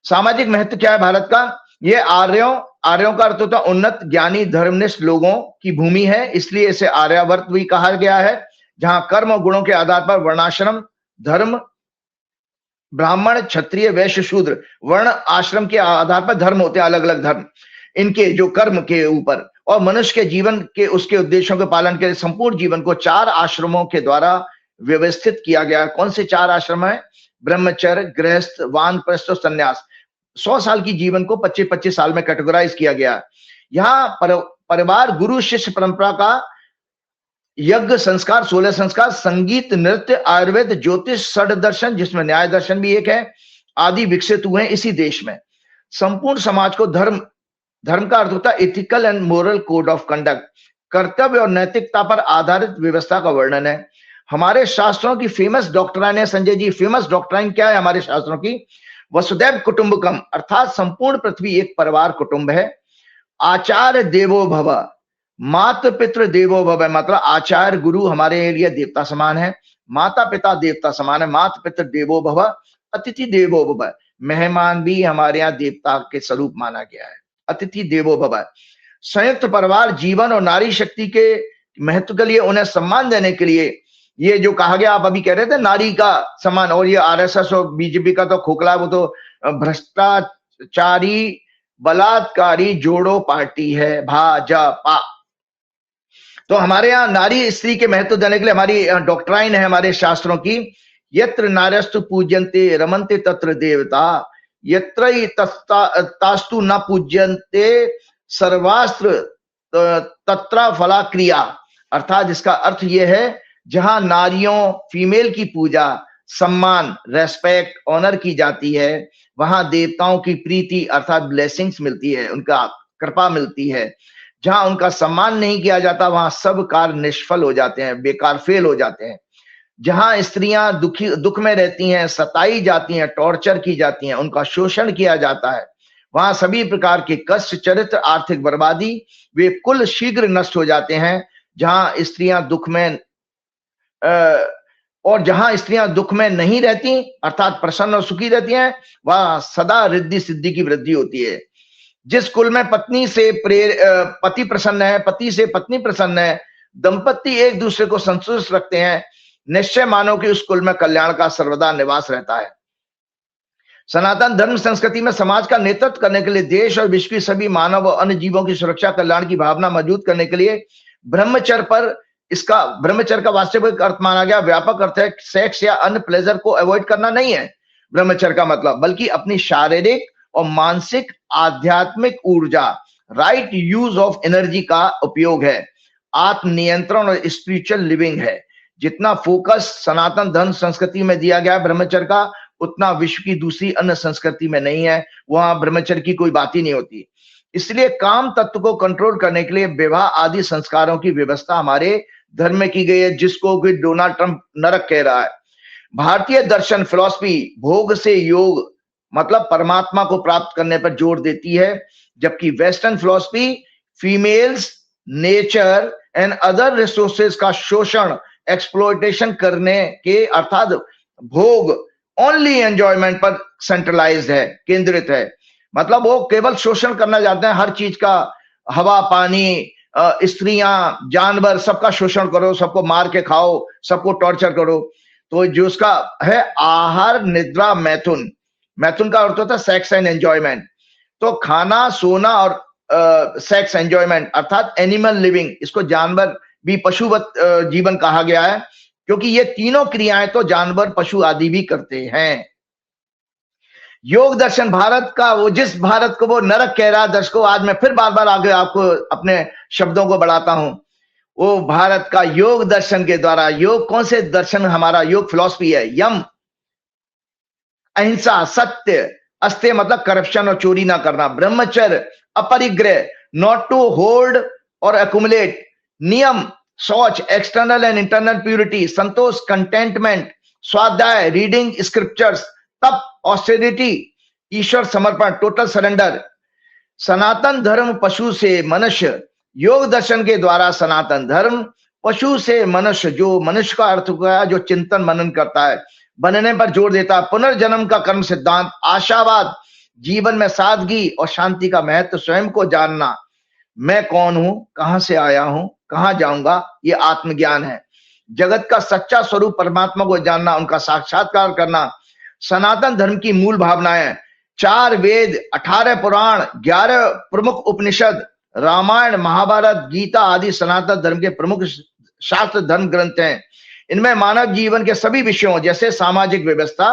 सामाजिक महत्व क्या है भारत का? ये आर्यों का अर्थ होता है उन्नत, ज्ञानी, धर्मनिष्ठ लोगों की भूमि है, इसलिए इसे आर्यावर्त भी कहा गया है, जहां कर्म और गुणों के आधार पर वर्णाश्रम धर्म, ब्राह्मण, क्षत्रिय, वैश्य, शूद्र, वर्ण आश्रम के आधार पर धर्म होते हैं, अलग अलग धर्म, इनके जो कर्म के ऊपर, और मनुष्य के जीवन के उसके उद्देश्यों के पालन के लिए संपूर्ण जीवन को 4 आश्रमों के द्वारा व्यवस्थित किया गया। कौन से 4 आश्रम है? ब्रह्मचर्य, गृहस्थ, वानप्रस्थ और संन्यास। 100 साल की जीवन को 25-25 साल में कैटेगराइज किया गया। यहाँ परिवार, गुरु शिष्य परंपरा का यज्ञ संस्कार, 16 संस्कार, संगीत, नृत्य, आयुर्वेद, ज्योतिष, षड दर्शन, जिसमें न्याय दर्शन भी एक है, आदि विकसित हुए हैं इसी देश में। संपूर्ण समाज को धर्म का अर्थ होता है ethical and moral code of conduct, कर्तव्य और नैतिकता पर आधारित व्यवस्था का वर्णन है। हमारे शास्त्रों की फेमस डॉक्ट्राइन है, संजय जी, फेमस डॉक्ट्राइन क्या है हमारे शास्त्रों की? वसुदैव कुटुंबकम, अर्थात संपूर्ण पृथ्वी एक परिवार कुटुंब है। आचार्य देवो भव, मातृ पितृ देवो भव, मतलब आचार्य गुरु हमारे लिए देवता समान है, माता पिता देवता समान है, मातृ पितृ देवो भव, अतिथि देवो भव, मेहमान भी हमारे यहाँ देवता के स्वरूप माना गया है, अतिथि देवो भव। संयुक्त परिवार जीवन और नारी शक्ति के महत्व के लिए, उन्हें सम्मान देने के लिए, ये जो कहा गया, आप अभी कह रहे थे नारी का सम्मान, और ये आरएसएस और बीजेपी का तो खोखला, वो तो भ्रष्टाचारी बलात्कारी जोड़ो पार्टी है भाजपा। तो हमारे यहाँ नारी स्त्री के महत्व देने के लिए हमारी डॉक्ट्राइन है हमारे शास्त्रों की, यत्र नार्यस्तु पूज्यन्ते रमन्ते तत्र देवता, यत्र तास्तु न पूज्यन्ते सर्वास्त्र तत्र फला क्रिया। अर्थात इसका अर्थ यह है, जहां नारियों, फीमेल की पूजा, सम्मान, रेस्पेक्ट, ऑनर की जाती है, वहां देवताओं की प्रीति अर्थात ब्लेसिंग्स मिलती है, उनका कृपा मिलती है। जहां उनका सम्मान नहीं किया जाता, वहां सब कार्य निष्फल हो जाते हैं, बेकार, फेल हो जाते हैं। जहां स्त्रियां दुख में रहती हैं, सताई जाती हैं, टॉर्चर की जाती हैं, उनका शोषण किया जाता है, वहां सभी प्रकार के कष्ट, चरित्र, आर्थिक बर्बादी, वे कुल शीघ्र नष्ट हो जाते हैं। जहां स्त्रियां दुख में और जहां स्त्रियां दुख में नहीं रहती अर्थात प्रसन्न और सुखी रहती हैं, वहां सदा रिद्धि सिद्धि की वृद्धि होती है। जिस कुल में पत्नी से पति प्रसन्न है, पति से पत्नी प्रसन्न है, दंपति एक दूसरे को संतुष्ट रखते हैं, निश्चय मानो कि उस कुल में कल्याण का सर्वदा निवास रहता है। सनातन धर्म संस्कृति में समाज का नेतृत्व करने के लिए, देश और विश्व की सभी मानव और अन्य जीवों की सुरक्षा, कल्याण की भावना मजबूत करने के लिए ब्रह्मचर्य का वास्तविक अर्थ माना गया, व्यापक अर्थ है सेक्स या अन्य प्लेजर को अवॉइड करना नहीं है ब्रह्मचर्य का मतलब, बल्कि अपनी शारीरिक और मानसिक आध्यात्मिक ऊर्जा, राइट यूज ऑफ एनर्जी का उपयोग है, आत्मनियंत्रण और स्पिरिचुअल लिविंग है। जितना फोकस सनातन धर्म संस्कृति में दिया गया है ब्रह्मचर्य का, उतना विश्व की दूसरी अन्य संस्कृति में नहीं है, वहां ब्रह्मचर्य की कोई बात ही नहीं होती। इसलिए काम तत्व को कंट्रोल करने के लिए विवाह आदि संस्कारों की व्यवस्था हमारे धर्म में की गई है, जिसको कि डोनाल्ड ट्रंप नरक कह रहा है। भारतीय दर्शन फिलॉसफी भोग से योग मतलब परमात्मा को प्राप्त करने पर जोर देती है, जबकि western philosophy females, nature and other resources का शोषण, एक्सप्लॉयटेशन करने के अर्थात भोग, ओनली एंजॉयमेंट पर सेंट्रलाइज्ड है, केंद्रित है। मतलब वो केवल शोषण करना चाहते हैं, हर चीज का, हवा, पानी, स्त्रियां, जानवर, सबका शोषण करो, सबको मार के खाओ, सबको टॉर्चर करो। तो जो उसका है आहार, निद्रा, मैथुन, मैथुन का अर्थ होता है सेक्स एंड एंजॉयमेंट। तो खाना, सोना और सेक्स एंजॉयमेंट अर्थात एनिमल लिविंग, इसको जानवर भी पशुवत जीवन कहा गया है, क्योंकि ये तीनों क्रियाएं तो जानवर, पशु आदि भी करते हैं। योग दर्शन भारत का, वो जिस भारत को वो नरक कह रहा है दर्शकों, आज मैं फिर बार बार आगे आपको अपने शब्दों को बढ़ाता हूं, वो भारत का योग दर्शन के द्वारा, योग कौन से दर्शन, हमारा योग फिलॉसफी है, यम, अहिंसा, सत्य, अस्त्य मतलब करप्शन और चोरी ना करना, ब्रह्मचर्य, अपरिग्रह, नॉट टू होल्ड और accumulate. नियम, शौच, एक्सटर्नल एंड इंटरनल प्यूरिटी, संतोष, कंटेंटमेंट, स्वाध्याय, रीडिंग स्क्रिप्चर्स, तप, ऑस्टेरिटी, ईश्वर समर्पण, टोटल सरेंडर. सनातन धर्म पशु से मनुष्य, योग दर्शन के द्वारा सनातन धर्म पशु से मनुष्य, जो मनुष्य का अर्थ हुआ जो चिंतन मनन करता है, बनने पर जोर देता है. पुनर्जन्म का कर्म सिद्धांत, आशावाद, जीवन में सादगी और शांति का महत्व, स्वयं को जानना, मैं कौन हूं, कहां से आया हूं, कहां जाऊंगा, ये आत्मज्ञान है. जगत का सच्चा स्वरूप परमात्मा को जानना, उनका साक्षात्कार करना, सनातन धर्म की मूल भावनाएं, 4 वेद, 18 पुराण, 11 प्रमुख उपनिषद, रामायण, महाभारत, गीता आदि सनातन धर्म के प्रमुख शास्त्र धर्म ग्रंथ हैं. इनमें मानव जीवन के सभी विषयों जैसे सामाजिक व्यवस्था,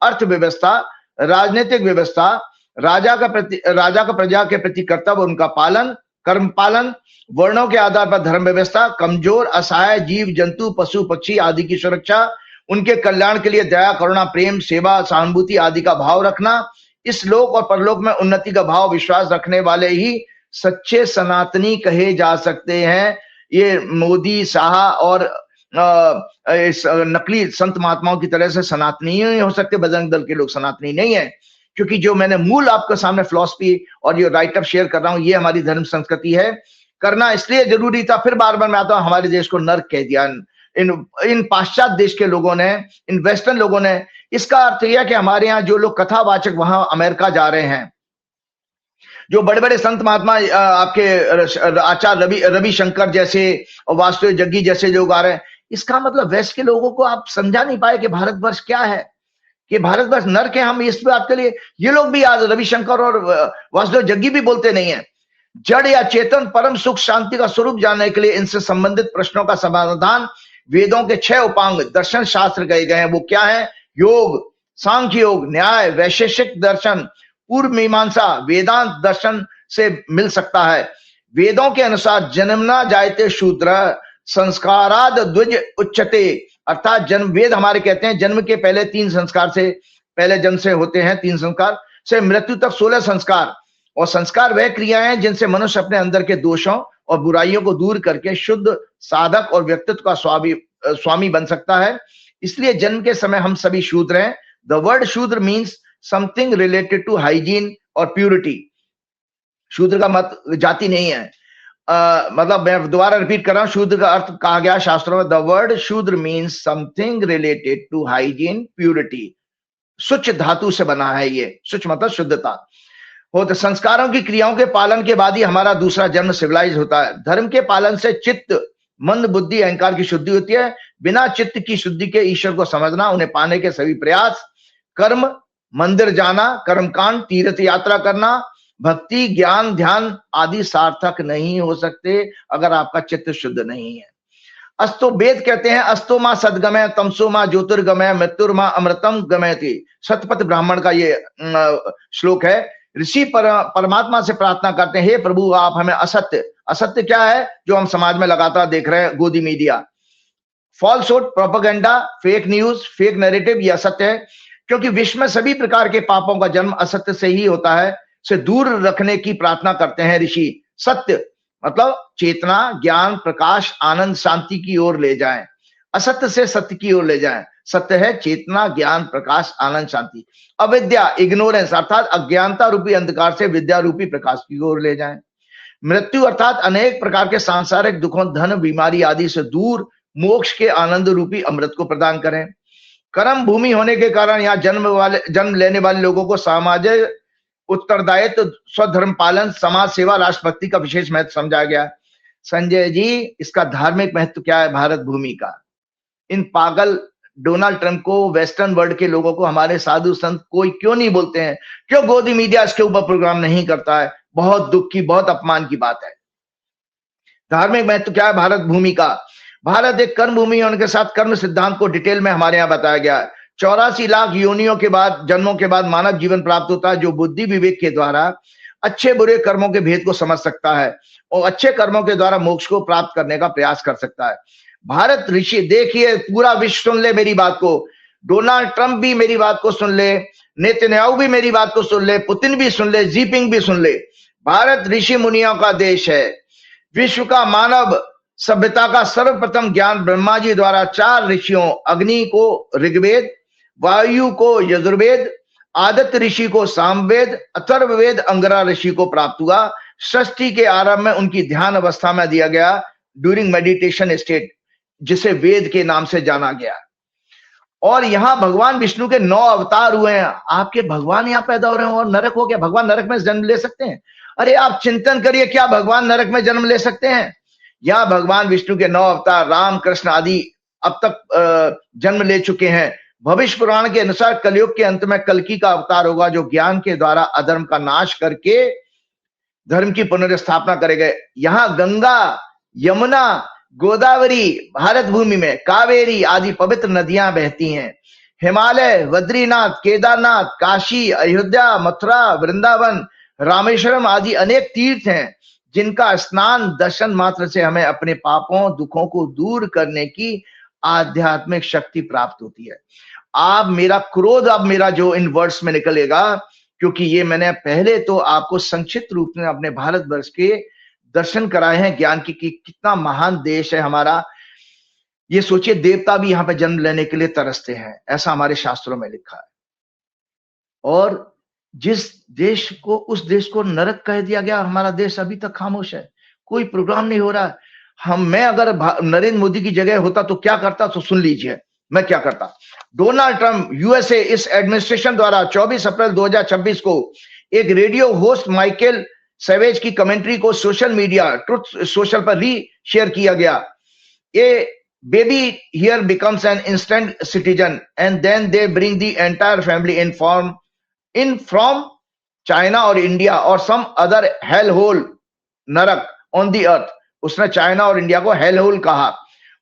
अर्थव्यवस्था, राजनीतिक व्यवस्था, राजा का प्रजा के प्रति कर्तव्य, उनका पालन, कर्म पालन, वर्णों के आधार पर धर्म व्यवस्था, कमजोर असहाय जीव जंतु पशु पक्षी आदि की सुरक्षा, उनके कल्याण के लिए दया करुणा प्रेम सेवा सहानुभूति आदि का भाव रखना, इस लोक और परलोक में उन्नति का भाव विश्वास रखने वाले ही सच्चे सनातनी कहे जा सकते हैं. ये मोदी शाह और इस नकली संत महात्माओं की तरह से सनातनी ही हो सकते, बजरंग दल के लोग सनातनी नहीं है. क्योंकि जो मैंने मूल आपके सामने फिलॉसफी और ये राइटअप शेयर कर रहा हूं, ये हमारी धर्म संस्कृति है. करना इसलिए जरूरी था, फिर बार बार मैं आता हूं, हमारे देश को नर्क कह दिया इन पाश्चात्य देश के लोगों ने, इन वेस्टर्न लोगों ने. इसका अर्थ यह कि हमारे यहाँ जो लोग कथावाचक वहां अमेरिका जा रहे हैं, जो बड़े बड़े संत महात्मा आपके आचार्य रविशंकर जैसे और वासुदेव जग्गी जैसे लोग आ रहे हैं, इसका मतलब वेस्ट के लोगों को आप समझा नहीं पाए कि भारतवर्ष क्या है, कि भारतवर्ष नर्क है. हम इस बात के लिए ये लोग भी आज रविशंकर और वासुदेव जग्गी भी बोलते नहीं है. जड़ या चेतन परम सुख शांति का स्वरूप जानने के लिए इनसे संबंधित प्रश्नों का समाधान वेदों के 6 उपांग दर्शन शास्त्र कहे गए हैं. वो क्या है? योग, सांख्य योग, न्याय, वैशेषिक दर्शन, पूर्व मीमांसा, वेदांत दर्शन से मिल सकता है. वेदों के अनुसार जन्मना जायते शूद्र संस्काराद द्विज उच्चते, अर्थात जन्म, वेद हमारे कहते हैं जन्म के पहले 3 संस्कार से, पहले जन्म से होते हैं 3 संस्कार से मृत्यु तक 16 संस्कार. और संस्कार वह क्रियाएं हैं जिनसे मनुष्य अपने अंदर के दोषों और बुराइयों को दूर करके शुद्ध साधक और व्यक्तित्व का स्वामी बन सकता है. इसलिए जन्म के समय हम सभी शूद्र हैं. द वर्ड शूद्र means something related to hygiene और प्यूरिटी. शूद्र का मत जाति नहीं है. मतलब मैं दोबारा रिपीट कर रहा हूं, शूद्र का अर्थ कहा गया शास्त्रों में, द वर्ड शूद्र means something related to hygiene purity. शुच धातु से बना है ये, शुच मतलब शुद्धता. हो तो संस्कारों की क्रियाओं के पालन के बाद ही हमारा दूसरा जन्म सिविलाइज होता है. धर्म के पालन से चित्त, मन, बुद्धि, अहंकार की शुद्धि होती है. बिना चित्त की शुद्धि के ईश्वर को समझना, उन्हें पाने के सभी प्रयास, कर्म, मंदिर जाना, कर्मकांड, तीर्थ यात्रा करना, भक्ति, ज्ञान, ध्यान आदि सार्थक नहीं हो सकते अगर आपका चित्त शुद्ध नहीं है. अस्तो वेद कहते हैं अस्तो मां सदगमय तमसो मां ज्योतिर्गमय मृत्युर्मा अमृतम गमयति. शतपथ ब्राह्मण का ये श्लोक है. ऋषि परमात्मा से प्रार्थना करते हैं, हे प्रभु आप हमें असत्य, असत्य क्या है जो हम समाज में लगातार देख रहे हैं, गोदी media, falsehood, propaganda, fake news, fake narrative, ये असत्य है. क्योंकि विश्व में सभी प्रकार के पापों का जन्म असत्य से ही होता है, से दूर रखने की प्रार्थना करते हैं ऋषि. सत्य मतलब चेतना, ज्ञान, प्रकाश, आनंद, शांति की ओर ले जाएं. असत्य से सत्य की ओर ले जाएं. सत्य है चेतना, ज्ञान, प्रकाश, आनंद, शांति. अविद्या, इग्नोरेंस अर्थात अज्ञानता रूपी अंधकार से विद्या रूपी प्रकाश की ओर ले जाएं. मृत्यु अर्थात अनेक प्रकार के सांसारिक दुखों, धन, बीमारी आदि से दूर मोक्ष के आनंद रूपी अमृत को प्रदान करें. कर्म भूमि होने के कारण यहाँ जन्म लेने वाले लोगों को सामाजिक उत्तरदायित्व, स्वधर्म पालन, समाज सेवा, राष्ट्रभक्ति का विशेष महत्व समझा गया. संजय जी, इसका धार्मिक महत्व क्या है भारत भूमि का? इन पागल डोनाल्ड ट्रंप को, वेस्टर्न वर्ल्ड के लोगों को हमारे साधु संत कोई क्यों नहीं बोलते हैं? क्यों गोदी मीडिया इसके ऊपर प्रोग्राम नहीं करता है? बहुत दुख की, बहुत अपमान की बात है. धार्मिक महत्व क्या है भारत भूमि का? भारत एक कर्म भूमि होने के साथ कर्म सिद्धांत को डिटेल में हमारे यहाँ बताया गया है. 84 लाख योनियों के बाद, जन्मों के बाद मानव जीवन प्राप्त होता है, जो बुद्धि विवेक के द्वारा अच्छे बुरे कर्मों के भेद को समझ सकता है और अच्छे कर्मों के द्वारा मोक्ष को प्राप्त करने का प्रयास कर सकता है. भारत ऋषि, देखिए पूरा विश्व सुन ले मेरी बात को, डोनाल्ड ट्रंप भी मेरी बात को सुन ले, नेतन्याहू भी मेरी बात को सुन ले, पुतिन भी सुन ले, जीपिंग भी सुन ले. भारत ऋषि मुनियों का देश है. विश्व का मानव सभ्यता का सर्वप्रथम ज्ञान ब्रह्मा जी द्वारा 4 ऋषियों, अग्नि को ऋग्वेद, वायु को यजुर्वेद, आदित्य ऋषि को सामवेद, अथर्ववेद अंगिरा ऋषि को प्राप्त हुआ। सृष्टि के आरंभ में उनकी ध्यान अवस्था में दिया गया ड्यूरिंग मेडिटेशन स्टेट, जिसे वेद के नाम से जाना गया। और यहां भगवान विष्णु के 9 अवतार हुए हैं। आपके भगवान यहां पैदा हो रहे हैं और नरक हो गया। भगवान नरक में जन्म ले सकते हैं? अरे आप चिंतन करिए, क्या भगवान नरक में जन्म ले सकते हैं? यहां भगवान विष्णु के 9 अवतार राम, कृष्ण आदि अब तक जन्म ले चुके हैं। भविष्य पुराण के अनुसार कलयुग के अंत में कल्कि का अवतार होगा, जो ज्ञान के द्वारा अधर्म का नाश करके धर्म की पुनर्स्थापना करेगा। यहां गंगा, यमुना, गोदावरी, भारत भूमि में कावेरी आदि पवित्र नदियां बहती हैं। हिमालय, बद्रीनाथ, केदारनाथ, काशी, अयोध्या, मथुरा, वृंदावन, रामेश्वरम आदि अनेक तीर्थ हैं, जिनका स्नान दर्शन मात्र से हमें अपने पापों, दुखों को दूर करने की आध्यात्मिक शक्ति प्राप्त होती है। आप मेरा क्रोध, अब मेरा जो इन वर्ड्स में निकलेगा, क्योंकि ये मैंने पहले तो आपको संक्षिप्त रूप में अपने भारतवर्ष के दर्शन कराए हैं ज्ञान की, कि कितना महान देश है हमारा। ये सोचिए, देवता भी यहाँ पे जन्म लेने के लिए तरसते हैं, ऐसा हमारे शास्त्रों में लिखा है। और जिस देश को, उस देश को नरक कह दिया गया, हमारा देश अभी तक खामोश है, कोई प्रोग्राम नहीं हो रहा। मैं अगर नरेंद्र मोदी की जगह होता तो क्या करता, तो सुन लीजिए मैं क्या करता। डोनाल्ड ट्रंप यूएसए, इस एडमिनिस्ट्रेशन द्वारा 24 अप्रैल 2026 को एक रेडियो होस्ट माइकल सवेज की कमेंट्री को सोशल मीडिया ट्रुथ सोशल पर री शेयर किया गया। A baby here becomes an instant citizen and then they bring the entire family in from China और इंडिया और सम अदर हेल होल नरक on the earth. उसने China और India को hell hole कहा।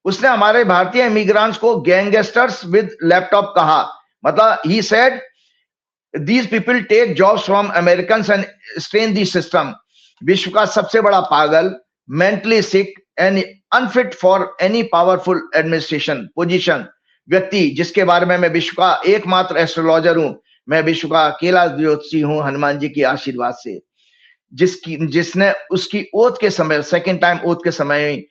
उसने हमारे भारतीय इमिग्रेंट्स को गैंगस्टर्स विद लैपटॉप कहा। मतलब he said these people take jobs from Americans and strain the system। विश्व का सबसे बड़ा पागल, mentally sick and unfit for any powerful administration position व्यक्ति, जिसके बारे में मैं विश्व का एकमात्र एस्ट्रोलॉजर हूं, मैं विश्व का अकेला ज्योतिषी हूं हनुमान जी के आशीर्वाद से, जिसने उसकी ओथ के समय, सेकेंड टाइम ओथ के समय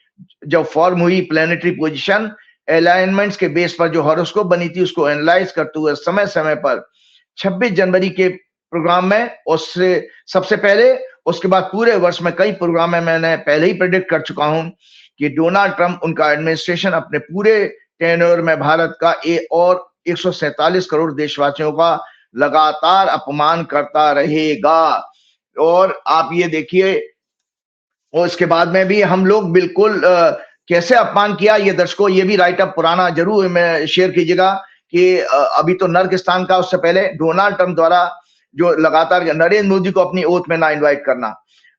जब फॉर्म हुई प्लेनेटरी पोजीशन अलाइनमेंट्स के बेस पर जो हॉरोस्कोप बनी थी, उसको एनालाइज करते हुए समय समय पर 26 जनवरी के प्रोग्राम में, उससे सबसे पहले, उसके बाद पूरे वर्ष में कई प्रोग्राम में मैंने पहले ही प्रेडिक्ट कर चुका हूं कि डोनाल्ड ट्रंप, उनका एडमिनिस्ट्रेशन अपने पूरे टेन्योर में भारत का और 147 करोड़ देशवासियों का लगातार अपमान करता रहेगा। और आप ये देखिए, और इसके बाद में भी हम लोग बिल्कुल कैसे अपमान किया, ये दर्शकों ये भी राइट अप पुराना जरूर में शेयर कीजिएगा कि अभी तो नर्कस्तान का, उससे पहले डोनाल्ड ट्रंप द्वारा जो लगातार नरेंद्र मोदी को अपनी ओथ में ना इनवाइट करना,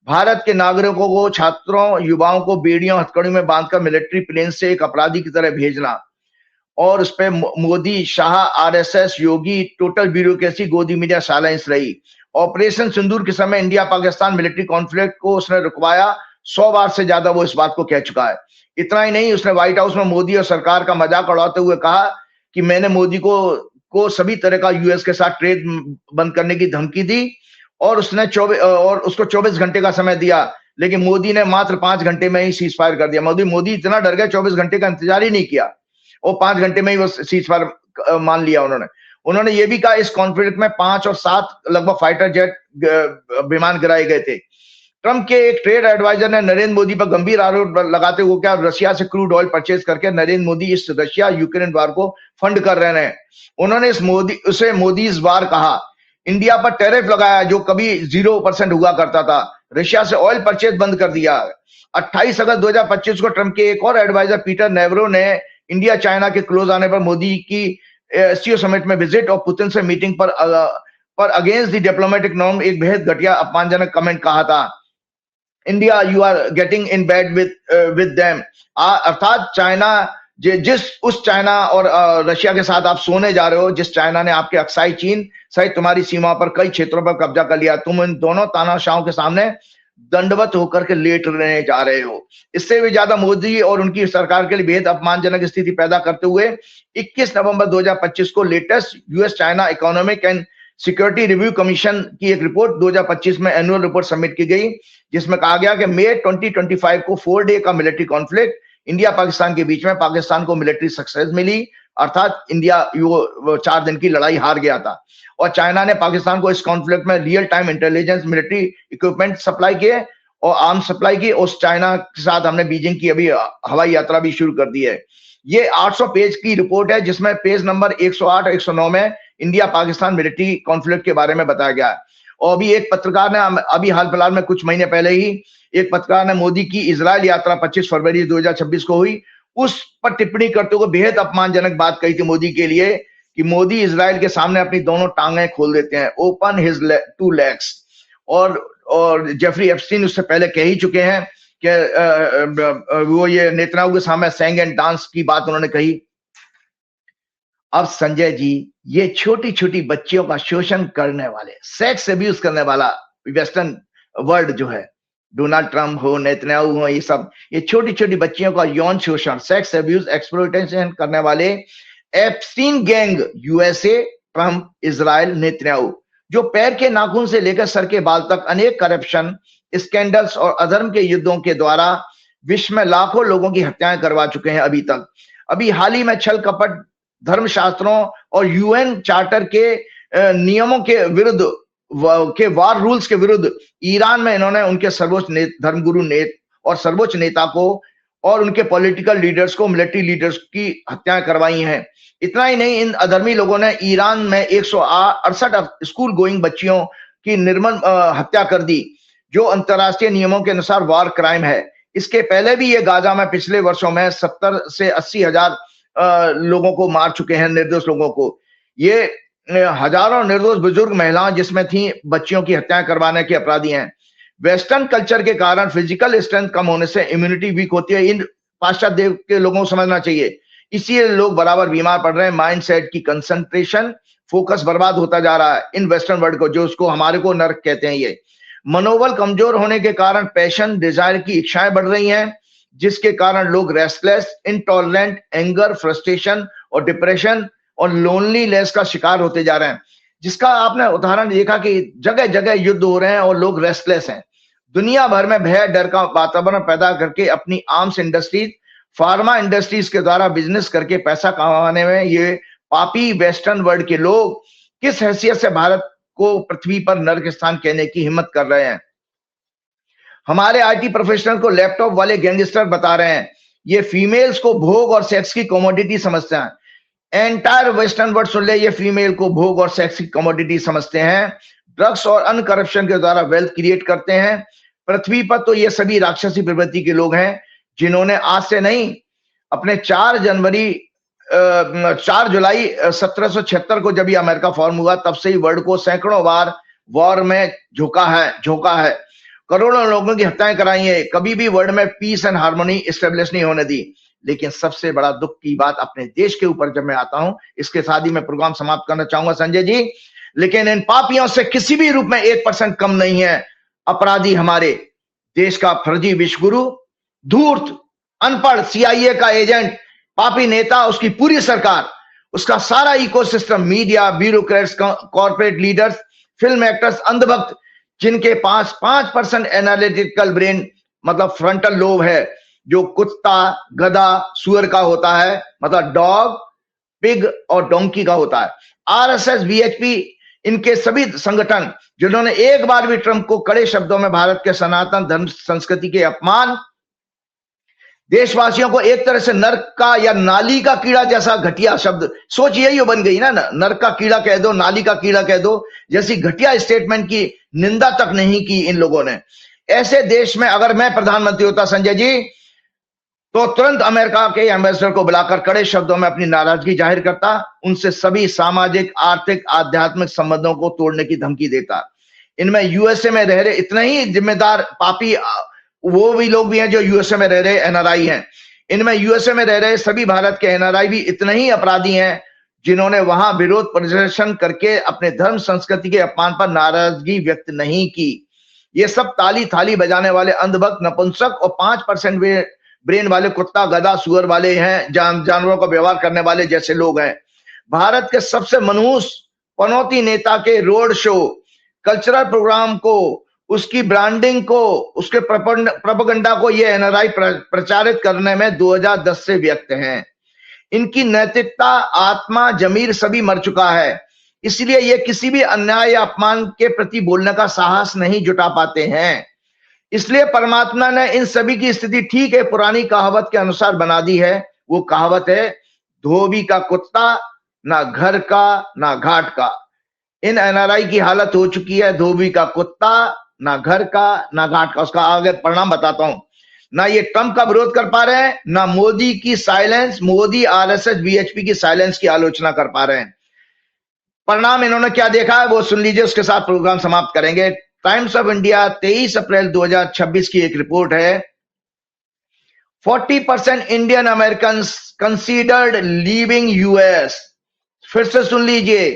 भारत के नागरिकों को, छात्रों, युवाओं को बेड़ियों हथकड़ियों में बांधकर मिलिट्री प्लेन से एक अपराधी की तरह भेजना, और उस पर मोदी, शाह, आरएसएस, योगी, टोटल ब्यूरोक्रेसी, गोदी मीडिया साइलेंस रही। ऑपरेशन सिंदूर के समय इंडिया पाकिस्तान मिलिट्री कॉन्फ्लिक्ट को उसने रुकवाया, 100 बार से ज्यादा वो इस बात को कह चुका है। इतना ही नहीं, उसने व्हाइट हाउस में मोदी और सरकार का मजाक उड़ाते हुए कहा कि मैंने मोदी को सभी तरह का यूएस के साथ ट्रेड बंद करने की धमकी दी, और उसने उसको 24 घंटे का समय दिया, लेकिन मोदी ने मात्र 5 घंटे में ही सीज फायर कर दिया। मोदी इतना डर गया, 24 घंटे का इंतजार ही नहीं किया, और 5 घंटे में ही वो सीज फायर मान लिया। उन्होंने ये भी कहा इस कॉन्फ्लिक्ट में 5 और 7 लगभग फाइटर जेट विमान गिराए गए थे। ट्रंप के एक ट्रेड एडवाइजर ने नरेंद्र मोदी पर गंभीर आरोप लगाते हुए क्या रशिया से क्रूड ऑयल परचेज करके नरेंद्र मोदी इस रशिया यूक्रेन वार को फंड कर रहे हैं। उन्होंने मोदी इस बार कहा, इंडिया पर टैरिफ लगाया जो कभी 0% हुआ करता था, रशिया से ऑयल परचेज बंद कर दिया। 28 अगस्त 2025 को ट्रंप के एक और एडवाइजर पीटर नेवरो ने इंडिया चाइना के क्लोज आने पर मोदी की एससीओ समिट में विजिट और पुतिन से मीटिंग पर अगेंस्ट द डिप्लोमेटिक नॉर्म एक बेहद घटिया अपमानजनक कमेंट कहा था। India you are getting in bad with them, अर्थात चाइना, उस चाइना और रशिया के साथ आप सोने जा रहे हो जिस चाइना ने आपके अक्साई चीन सहित तुम्हारी सीमा पर कई क्षेत्रों पर कब्जा कर लिया। तुम इन दोनों तानाशाहों के सामने दंडवत होकर के लेट रहने जा रहे हो। इससे भी ज्यादा मोदी और उनकी सरकार के लिए बेहद अपमानजनक स्थिति पैदा करते हुए 21 नवंबर 2025 को latest US China economic and security review commission की एक रिपोर्ट 2025 में एनुअल रिपोर्ट सबमिट की गई, जिसमें कहा गया कि मई 2025 को 4 डे का मिलिट्री कॉन्फ्लिक्ट इंडिया पाकिस्तान के बीच में पाकिस्तान को मिलिट्री सक्सेस मिली, अर्थात इंडिया 4 दिन की लड़ाई हार गया था और चाइना ने पाकिस्तान को इस कॉन्फ्लिक्ट में real time intelligence military equipment supply किए और आर्म्स सप्लाई की। उस चाइना के साथ हमने बीजिंग की अभी हवाई यात्रा भी शुरू कर दी है। ये 800 पेज की रिपोर्ट है, जिसमें पेज नंबर 108 और 109 में इंडिया पाकिस्तान मिलिट्री कॉन्फ्लिक्ट के बारे में बताया गया है। और अभी एक पत्रकार ने अभी हाल फिलहाल में कुछ महीने पहले ही एक पत्रकार ने मोदी की इजराइल यात्रा 25 फरवरी 2026 को हुई, उस पर टिप्पणी करते हुए बेहद अपमानजनक बात कही थी मोदी के लिए कि मोदी इजराइल के सामने अपनी दोनों टांगें खोल देते हैं, ओपन हिज 2 legs। और जेफरी एप्स्टीन उससे पहले कह ही चुके हैं कि वो ये नेतन्याहू के सामने सैंग एंड डांस की बात उन्होंने कही। अब संजय जी, ये छोटी छोटी बच्चियों का शोषण करने वाले, सेक्स अब्यूज करने वाला वेस्टर्न वर्ल्ड जो है, डोनाल्ड ट्रंप हो, नेतन्याहू हो, ये सब ये छोटी छोटी बच्चियों का यौन शोषण, सेक्स अब्यूज, एक्सप्लॉयटेशन करने वाले Epstein gang, USA, Trump, Israel, Netanyahu, जो पैर के नाखून से लेकर सर के बाल तक अनेक करप्शन, स्कैंडल्स और अधर्म के युद्धों के द्वारा विश्व में लाखों लोगों की हत्याएं करवा चुके हैं अभी तक। अभी हाल ही में छल कपट, धर्मशास्त्रों और यूएन चार्टर के नियमों के विरुद्ध के वार रूल्स के विरुद्ध ईरान में इन्होंने उनके सर्वोच्च धर्मगुरु और सर्वोच्च नेता को और उनके पॉलिटिकल लीडर्स को, मिलिट्री लीडर्स की हत्याएं करवाई हैं। इतना ही नहीं, इन अधर्मी लोगों ने ईरान में 168 स्कूल गोइंग बच्चियों की निर्मम हत्या कर दी, जो अंतरराष्ट्रीय नियमों के अनुसार वार क्राइम है। इसके पहले भी ये गाजा में पिछले वर्षों में 70 से 80 हजार लोगों को मार चुके हैं, निर्दोष लोगों को। ये हजारों निर्दोष बुजुर्ग महिलाएं जिसमें थी बच्चियों की हत्याएं करवाने के अपराधी हैं। वेस्टर्न कल्चर के कारण फिजिकल स्ट्रेंथ कम होने से इम्यूनिटी वीक होती है। इन पाश्चात्य देव के लोगों को समझना चाहिए, इसीलिए लोग बराबर बीमार पड़ रहे हैं। माइंडसेट की कंसंट्रेशन, फोकस बर्बाद होता जा रहा है इन वेस्टर्न वर्ल्ड को, जो उसको हमारे को नर्क कहते हैं। ये मनोबल कमजोर होने के कारण पैशन, डिजायर की इच्छाएं बढ़ रही हैं, जिसके कारण लोग रेस्टलेस, इंटॉलरेंट, एंगर, फ्रस्ट्रेशन और डिप्रेशन और लोनलीनेस का शिकार होते जा रहे हैं। जिसका आपने उदाहरण देखा कि जगह जगह युद्ध हो रहे हैं और लोग रेस्टलेस हैं। दुनिया भर में भय, डर का वातावरण पैदा करके अपनी आर्म्स इंडस्ट्रीज, फार्मा इंडस्ट्रीज के द्वारा बिजनेस करके पैसा कमाने में ये पापी वेस्टर्न वर्ल्ड के लोग किस हैसियत से भारत को पृथ्वी पर नर्क स्थान कहने की हिम्मत कर रहे हैं। हमारे आईटी प्रोफेशनल को लैपटॉप वाले गैंगस्टर बता रहे हैं, ये फीमेल्स को भोग और सेक्स की कमोडिटी समझते हैं। एंटायर वेस्टर्न वर्ल्ड सुन ले, ये फीमेल को भोग और सेक्स की कमोडिटी समझते हैं। ड्रग्स और अन्य करप्शन के द्वारा वेल्थ क्रिएट करते हैं। पृथ्वी पर तो ये सभी राक्षसी प्रवृत्ति के लोग हैं, जिन्होंने आज से नहीं, अपने 4 जुलाई 1776 को जब ये अमेरिका फॉर्म हुआ, तब से ही वर्ल्ड को सैकड़ों बार वॉर में झोंका है। करोड़ों लोगों की हत्याएं कराई है, कभी भी वर्ल्ड में पीस एंड हार्मनी एस्टेब्लिश नहीं होने दी। लेकिन सबसे बड़ा दुख की बात अपने देश के ऊपर जब मैं आता हूं, इसके साथ ही मैं प्रोग्राम समाप्त करना चाहूंगा संजय जी, लेकिन इन पापियों से किसी भी रूप में 1% कम नहीं है अपराधी हमारे देश का फर्जी विश्वगुरु, धूर्त, अनपढ़ CIA का एजेंट, पापी नेता, उसकी पूरी सरकार, उसका सारा ecosystem, media, bureaucrats, corporate leaders, film actors, अंधभक्त, जिनके पास 5% एनालिटिकल ब्रेन मतलब फ्रंटल लोब है, जो कुत्ता, गधा, सुअर का होता है, मतलब डॉग, पिग और डोंकी का होता है। RSS, VHP, इनके सभी संगठन जिन्होंने एक बार भी ट्रंप को कड़े शब्दों में भारत के सनातन धर्म संस्कृति के अपमान, देशवासियों को एक तरह से नर्क का या नाली का कीड़ा जैसा घटिया शब्द, सोच यही बन गई ना, नर्क का कीड़ा कह दो, नाली का कीड़ा कह दो, जैसी घटिया स्टेटमेंट की निंदा तक नहीं की इन लोगों ने। ऐसे देश में अगर मैं प्रधानमंत्री होता संजय जी, तो तुरंत अमेरिका के एम्बेसडर को बुलाकर कड़े शब्दों में अपनी नाराजगी जाहिर करता, उनसे सभी सामाजिक, आर्थिक, आध्यात्मिक संबंधों को तोड़ने की धमकी देता। इनमें यूएसए में रह रहे इतने ही जिम्मेदार पापी वो भी लोग भी हैं जो यूएसए में रह रहे NRI हैं। इनमें यूएसए में रह रहे सभी भारत के NRI भी इतने ही अपराधी हैं, जिन्होंने वहां विरोध प्रदर्शन करके अपने धर्म संस्कृति के अपमान पर नाराजगी व्यक्त नहीं की। ये सब ताली थाली बजाने वाले अंधभक्त, नपुंसक और 5% ब्रेन वाले कुत्ता, गधा, सुअर वाले हैं, जानवरों का व्यवहार करने वाले जैसे लोग हैं। भारत के सबसे मनहूस पनौती नेता के रोड शो, कल्चरल प्रोग्राम को, उसकी ब्रांडिंग को, उसके प्रोपेगेंडा को ये एनआरआई प्रचारित करने में 2010 से व्यक्त हैं। इनकी नैतिकता, आत्मा, जमीर सभी मर चुका है, इसलिए ये किसी भी अन्याय या अपमान के प्रति बोलने का साहस नहीं जुटा पाते हैं। इसलिए परमात्मा ने इन सभी की स्थिति ठीक है पुरानी कहावत के अनुसार बना दी है। वो कहावत है, धोबी का कुत्ता, ना घर का ना घाट का। इन एनआरआई की हालत हो चुकी है, धोबी का कुत्ता, ना घर का ना घाट का। उसका आगे परिणाम बताता हूं। ना ये ट्रंप का विरोध कर पा रहे हैं, ना मोदी की साइलेंस, मोदी आरएसएस बीएचपी की साइलेंस की आलोचना कर पा रहे हैं। परिणाम इन्होंने क्या देखा है वो सुन लीजिए, उसके साथ प्रोग्राम समाप्त करेंगे। टाइम्स ऑफ इंडिया 23 अप्रैल 2026 की एक रिपोर्ट है, 40% Indian American considered leaving US. फिर से सुन लीजिए,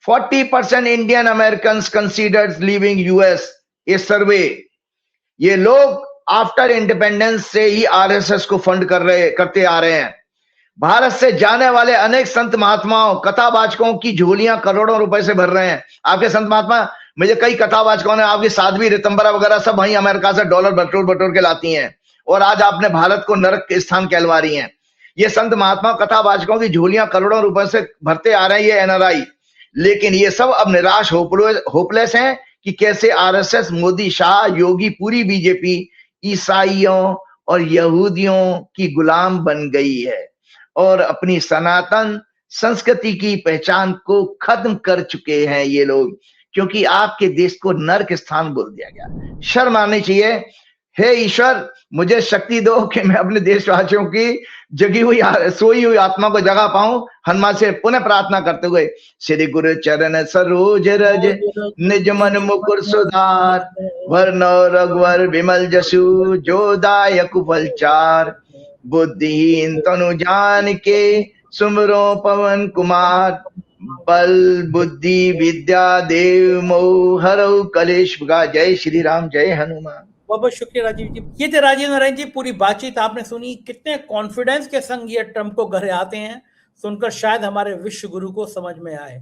40% Indian American considered leaving US. ये सर्वे, ये लोग आफ्टर इंडिपेंडेंस से ही आरएसएस को फंड करते आ रहे हैं। भारत से जाने वाले अनेक संत महात्माओं, कथावाचकों की झोलियां करोड़ों रुपए से भर रहे हैं। आपके संत महात्मा, मुझे कई कथावाचकों ने, आपकी साध्वी ऋतंबरा वगैरह सब वहीं अमेरिका से डॉलर बटोर के लाती हैं, और आज आपने भारत को नरक के स्थान कहलवा रही हैं। ये संत महात्मा कथावाचकों की झोलियां करोड़ों रुपए से भरते आ रहे हैं ये एनआरआई। लेकिन ये सब अब निराश होपलेस हैं कि कैसे आरएसएस, मोदी, शाह, योगी, पूरी बीजेपी ईसाइयों और यहूदियों की गुलाम बन गई है और अपनी सनातन संस्कृति की पहचान को खत्म कर चुके हैं ये लोग, क्योंकि आपके देश को नरक स्थान बोल दिया गया। शर्म आनी चाहिए। हे ईश्वर, मुझे शक्ति दो कि मैं अपने देशवासियों की जगी हुई सोई हुई आत्मा को जगा पाऊं। हनुमान से पुनः प्रार्थना करते हुए, श्री गुरु चरण सरोज रज, निज मन मुकुर सुधार, वर्ण रघुवर विमल जसु, जो दायक फलचार, बुद्धिहीन तनु जान के, सुमरो पवन कुमार, बल बुद्धि विद्या देव मोह हरौ कलेश भगा। जय श्री राम, जय हनुमान। बहुत बहुत शुक्रिया राजीव जी। ये थे राजीव नारायण जी। पूरी बातचीत आपने सुनी, कितने कॉन्फिडेंस के संग ये ट्रंप को घर आते हैं, सुनकर शायद हमारे विश्व गुरु को समझ में आए।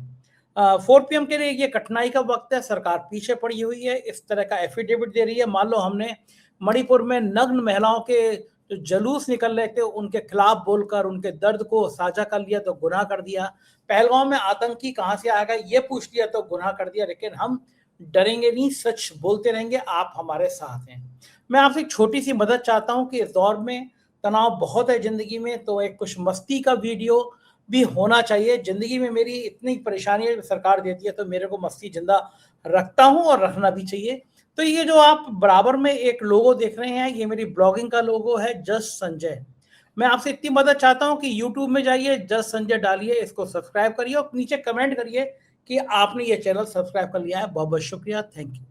4 PM के लिए ये कठिनाई का वक्त है, सरकार पीछे पड़ी हुई है, इस तरह का एफिडेविट दे रही है। मान लो हमने मणिपुर में नग्न महिलाओं के जो जुलूस निकल रहे थे उनके खिलाफ बोलकर उनके दर्द को साझा कर लिया तो गुनाह कर दिया। पहलगांव में आतंकी कहां से आ गए ये पूछ लिया तो गुनाह कर दिया। लेकिन हम डरेंगे नहीं, सच बोलते रहेंगे, आप हमारे साथ हैं। मैं आपसे एक छोटी सी मदद चाहता हूं कि इस दौर में तनाव बहुत है जिंदगी में, तो एक कुछ मस्ती का वीडियो भी होना चाहिए। जिंदगी में मेरी इतनी परेशानियां सरकार देती है तो मेरे को मस्ती जिंदा रखता हूं और रखना भी चाहिए। तो ये जो आप बराबर में एक लोगो देख रहे हैं, ये मेरी ब्लॉगिंग का लोगो है, जस्ट संजय। मैं आपसे इतनी मदद चाहता हूं कि YouTube में जाइए, जस्ट संजय डालिए, इसको सब्सक्राइब करिए और नीचे कमेंट करिए कि आपने ये चैनल सब्सक्राइब कर लिया है। बहुत बहुत शुक्रिया, थैंक यू।